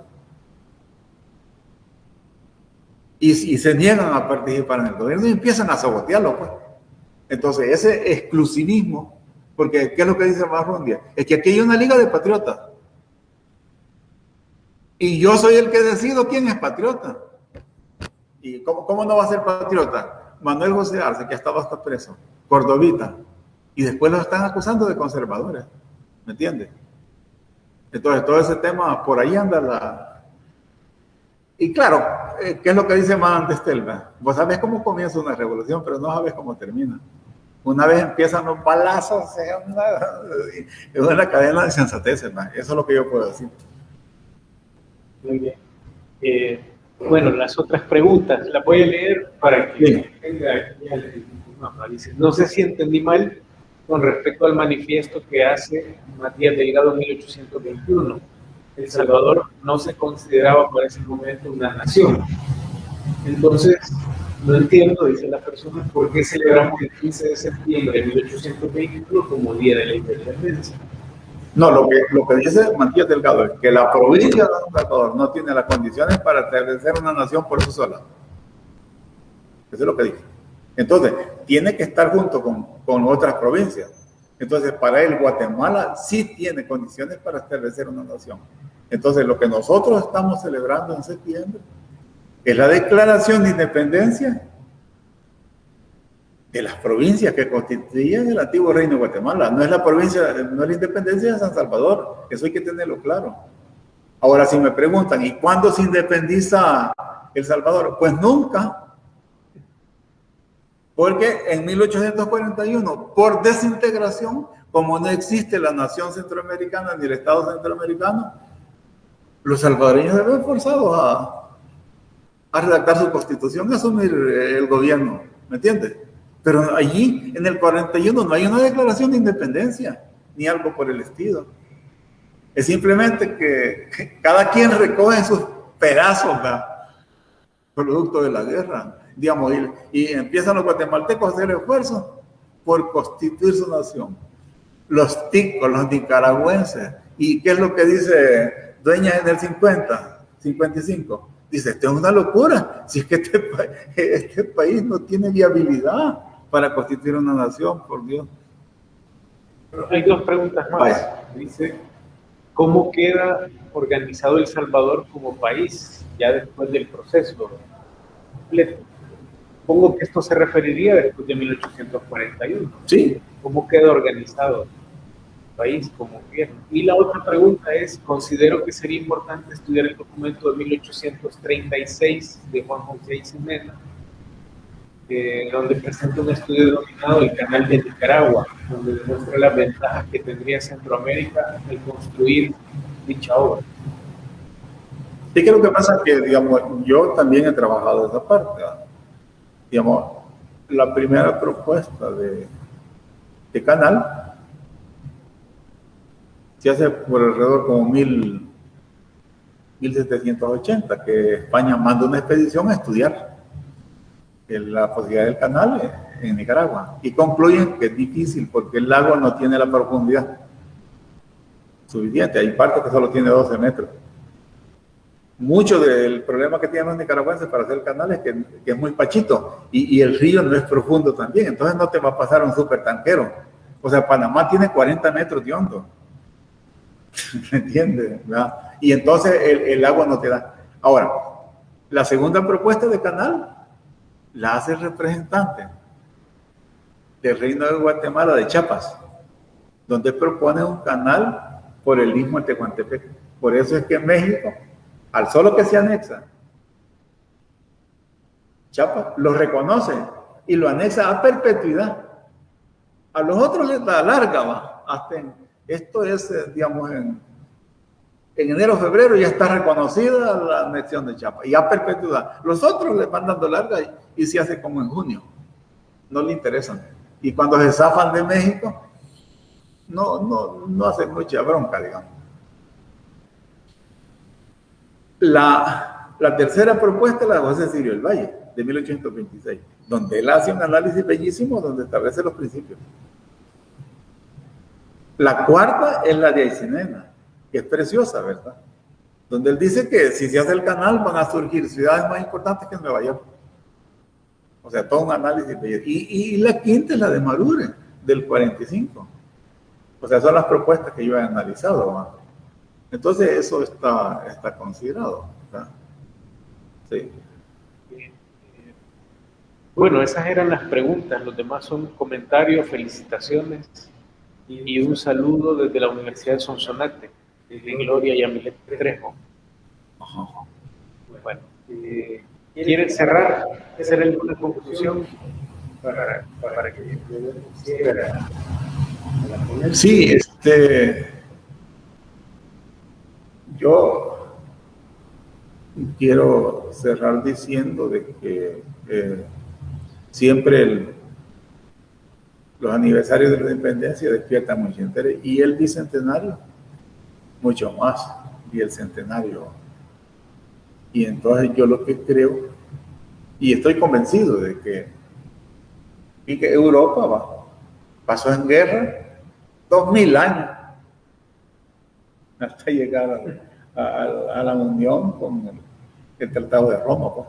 Y se niegan a participar en el gobierno y empiezan a sabotearlo, pues. Entonces, ese exclusivismo, porque ¿qué es lo que dice Barrundia? Es que aquí hay una liga de patriotas. Y yo soy el que decido quién es patriota. ¿Y cómo no va a ser patriota? Manuel José Arce, que ha estado hasta preso, cordobita, y después lo están acusando de conservadores. ¿Me entiendes? Entonces, todo ese tema, por ahí anda la... Y claro, ¿qué es lo que dice Madame Estelva? Vos sabés cómo comienza una revolución, pero no sabés cómo termina. Una vez empiezan los balazos, es una cadena de insensatez, hermano. Eso es lo que yo puedo decir. Muy bien. Bueno, las otras preguntas las voy a leer para que tenga... No sé si entendí mal con respecto al manifiesto que hace Matías Delgado en 1821. El Salvador no se consideraba por ese momento una nación. Entonces, no entiendo, dice la persona, por qué celebramos el 15 de septiembre de 1821 como Día de la Independencia. No, lo que dice Matías Delgado es que la provincia de San Salvador no tiene las condiciones para establecer una nación por sí sola. Eso es lo que dice. Entonces, tiene que estar junto con otras provincias. Entonces, para él, Guatemala sí tiene condiciones para establecer una nación. Entonces, lo que nosotros estamos celebrando en septiembre es la declaración de independencia de las provincias que constituían el antiguo reino de Guatemala. No es la provincia, no es la independencia de San Salvador. Eso hay que tenerlo claro. Ahora, si me preguntan, ¿y cuándo se independiza El Salvador? Pues nunca. Porque en 1841, por desintegración, como no existe la nación centroamericana ni el Estado centroamericano, los salvadoreños se ven forzados a redactar su constitución, a asumir el gobierno, ¿me entiendes? Pero allí, en el 41, no hay una declaración de independencia, ni algo por el estilo. Es simplemente que cada quien recoge sus pedazos, ¿verdad?, producto de la guerra, digamos, y empiezan los guatemaltecos a hacer esfuerzos por constituir su nación. Los ticos, los nicaragüenses. ¿Y qué es lo que dice Dueñas en el 55? Dice, esto es una locura. Si es que este país no tiene viabilidad para constituir una nación, por Dios. Pero hay dos preguntas más. Vaya. Dice, ¿cómo queda organizado El Salvador como país ya después del proceso completo? Supongo que esto se referiría después de 1841. Sí. ¿Cómo queda organizado el país como gobierno? Y la otra pregunta es, considero que sería importante estudiar el documento de 1836 de Juan José Isimena, donde presenta un estudio denominado El Canal de Nicaragua, donde demuestra las ventajas que tendría Centroamérica al construir dicha obra. Sí, que lo que pasa es que, digamos, yo también he trabajado esa parte, ¿verdad? Digamos, la primera propuesta de canal se hace por alrededor como 1780, que España manda una expedición a estudiar la posibilidad del canal en Nicaragua, y concluyen que es difícil porque el lago no tiene la profundidad suficiente. Hay partes que solo tiene 12 metros. Mucho del problema que tienen los nicaragüenses para hacer el canal es que es muy pachito y el río no es profundo también, entonces no te va a pasar un supertanquero. O sea, Panamá tiene 40 metros de hondo. ¿Me entiendes? ¿Verdad? Y entonces el agua no te da. Ahora, la segunda propuesta de canal la hace el representante del Reino de Guatemala de Chiapas, donde propone un canal por el istmo de Tehuantepec. Por eso es que México, al solo que se anexa, Chiapas lo reconoce y lo anexa a perpetuidad. A los otros les da larga, ¿va? Hasta esto es, digamos, En enero o febrero ya está reconocida la anexión de Chiapas, y a perpetuidad. Los otros le van dando larga y se hace como en junio. No le interesan. Y cuando se zafan de México, no hacen mucha bronca, digamos. La tercera propuesta es la de José Sirio del Valle, de 1826, donde él hace un análisis bellísimo donde establece los principios. La cuarta es la de Aycinena, que es preciosa, ¿verdad? Donde él dice que si se hace el canal van a surgir ciudades más importantes que Nueva York. O sea, todo un análisis bellísimo. Y la quinta es la de Marure, del 45. O sea, son las propuestas que yo he analizado, ¿no? Entonces, eso está considerado, ¿verdad? Sí. Bueno, esas eran las preguntas. Los demás son comentarios, felicitaciones y un saludo desde la Universidad de Sonsonate, de Gloria Yamilet Trejo. Bueno, ¿quieren cerrar? ¿Hacer alguna conclusión para que cierre la ponencia? Sí, yo quiero cerrar diciendo de que siempre los aniversarios de la independencia despiertan mucho interés, y el bicentenario mucho más, y el centenario. Y entonces yo lo que creo, y estoy convencido de que Europa pasó en guerra 2000 años hasta llegar a la unión con el Tratado de Roma, pues.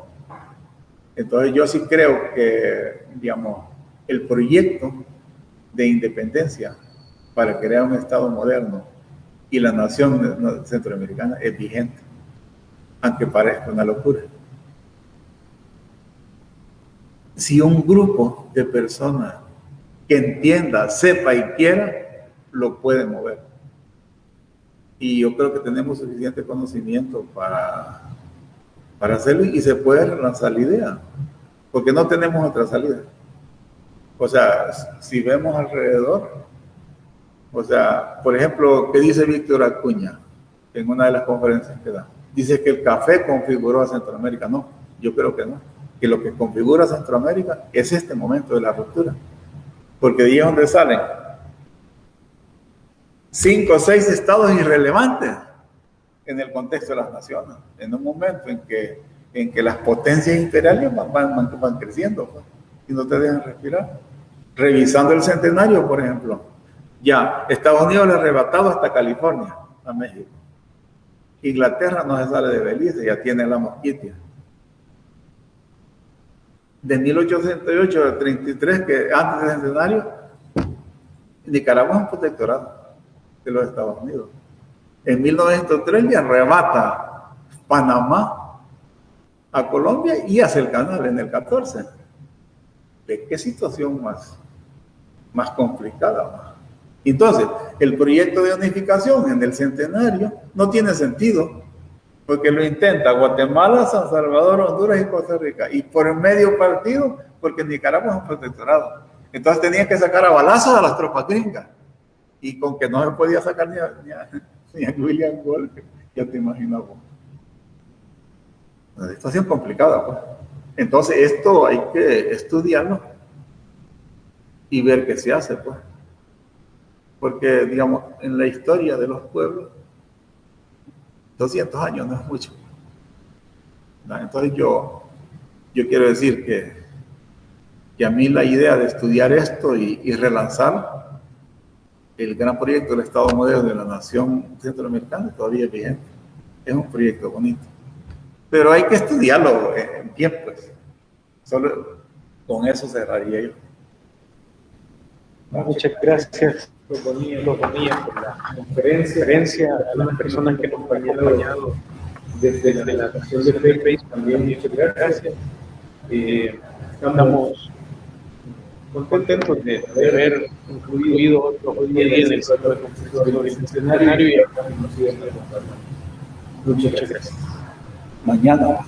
Entonces yo sí creo que, digamos, el proyecto de independencia para crear un Estado moderno y la nación centroamericana es vigente, aunque parezca una locura. Si un grupo de personas que entienda, sepa y quiera, lo puede mover. Y yo creo que tenemos suficiente conocimiento para hacerlo, y se puede lanzar la idea, porque no tenemos otra salida. O sea, si vemos alrededor, o sea, por ejemplo, ¿qué dice Víctor Acuña en una de las conferencias que da? Dice que el café configuró a Centroamérica. No, yo creo que no. Que lo que configura a Centroamérica es este momento de la ruptura. Porque de ahí es donde salen 5 o 6 estados irrelevantes en el contexto de las naciones, en un momento en que las potencias imperiales van creciendo, pues, y no te dejan respirar. Revisando el centenario, por ejemplo, ya Estados Unidos le ha arrebatado hasta California a México. Inglaterra no se sale de Belice, ya tiene la mosquitia. De 1808 al 33, que antes del centenario, Nicaragua es un protectorado de los Estados Unidos. En 1903 le arrebata Panamá a Colombia y hace el canal en el 14. ¿De qué situación más complicada? Entonces, el proyecto de unificación en el centenario no tiene sentido, porque lo intenta Guatemala, San Salvador, Honduras y Costa Rica, y por el medio partido, porque Nicaragua es un protectorado. Entonces tenían que sacar a balazos a las tropas gringas, y con que no se podía sacar ni a William Walker, ya te imaginas. Una situación complicada, pues. Entonces esto hay que estudiarlo y ver qué se hace, pues. Porque, digamos, en la historia de los pueblos, 200 años no es mucho. ¿No? Entonces yo quiero decir que a mí la idea de estudiar esto y relanzar el gran proyecto del Estado moderno de la nación centroamericana todavía es vigente. Es un proyecto bonito. Pero hay que estudiarlo en tiempo, pues. Solo con eso cerraría yo. Muchas gracias, los Bonilla, por la conferencia, a las personas que nos han acompañado desde la nación de Facebook también, muchas gracias. Estamos contentos de haber incluido otros días en el Centro de Conferencia del Centenario y muchas gracias. Mañana.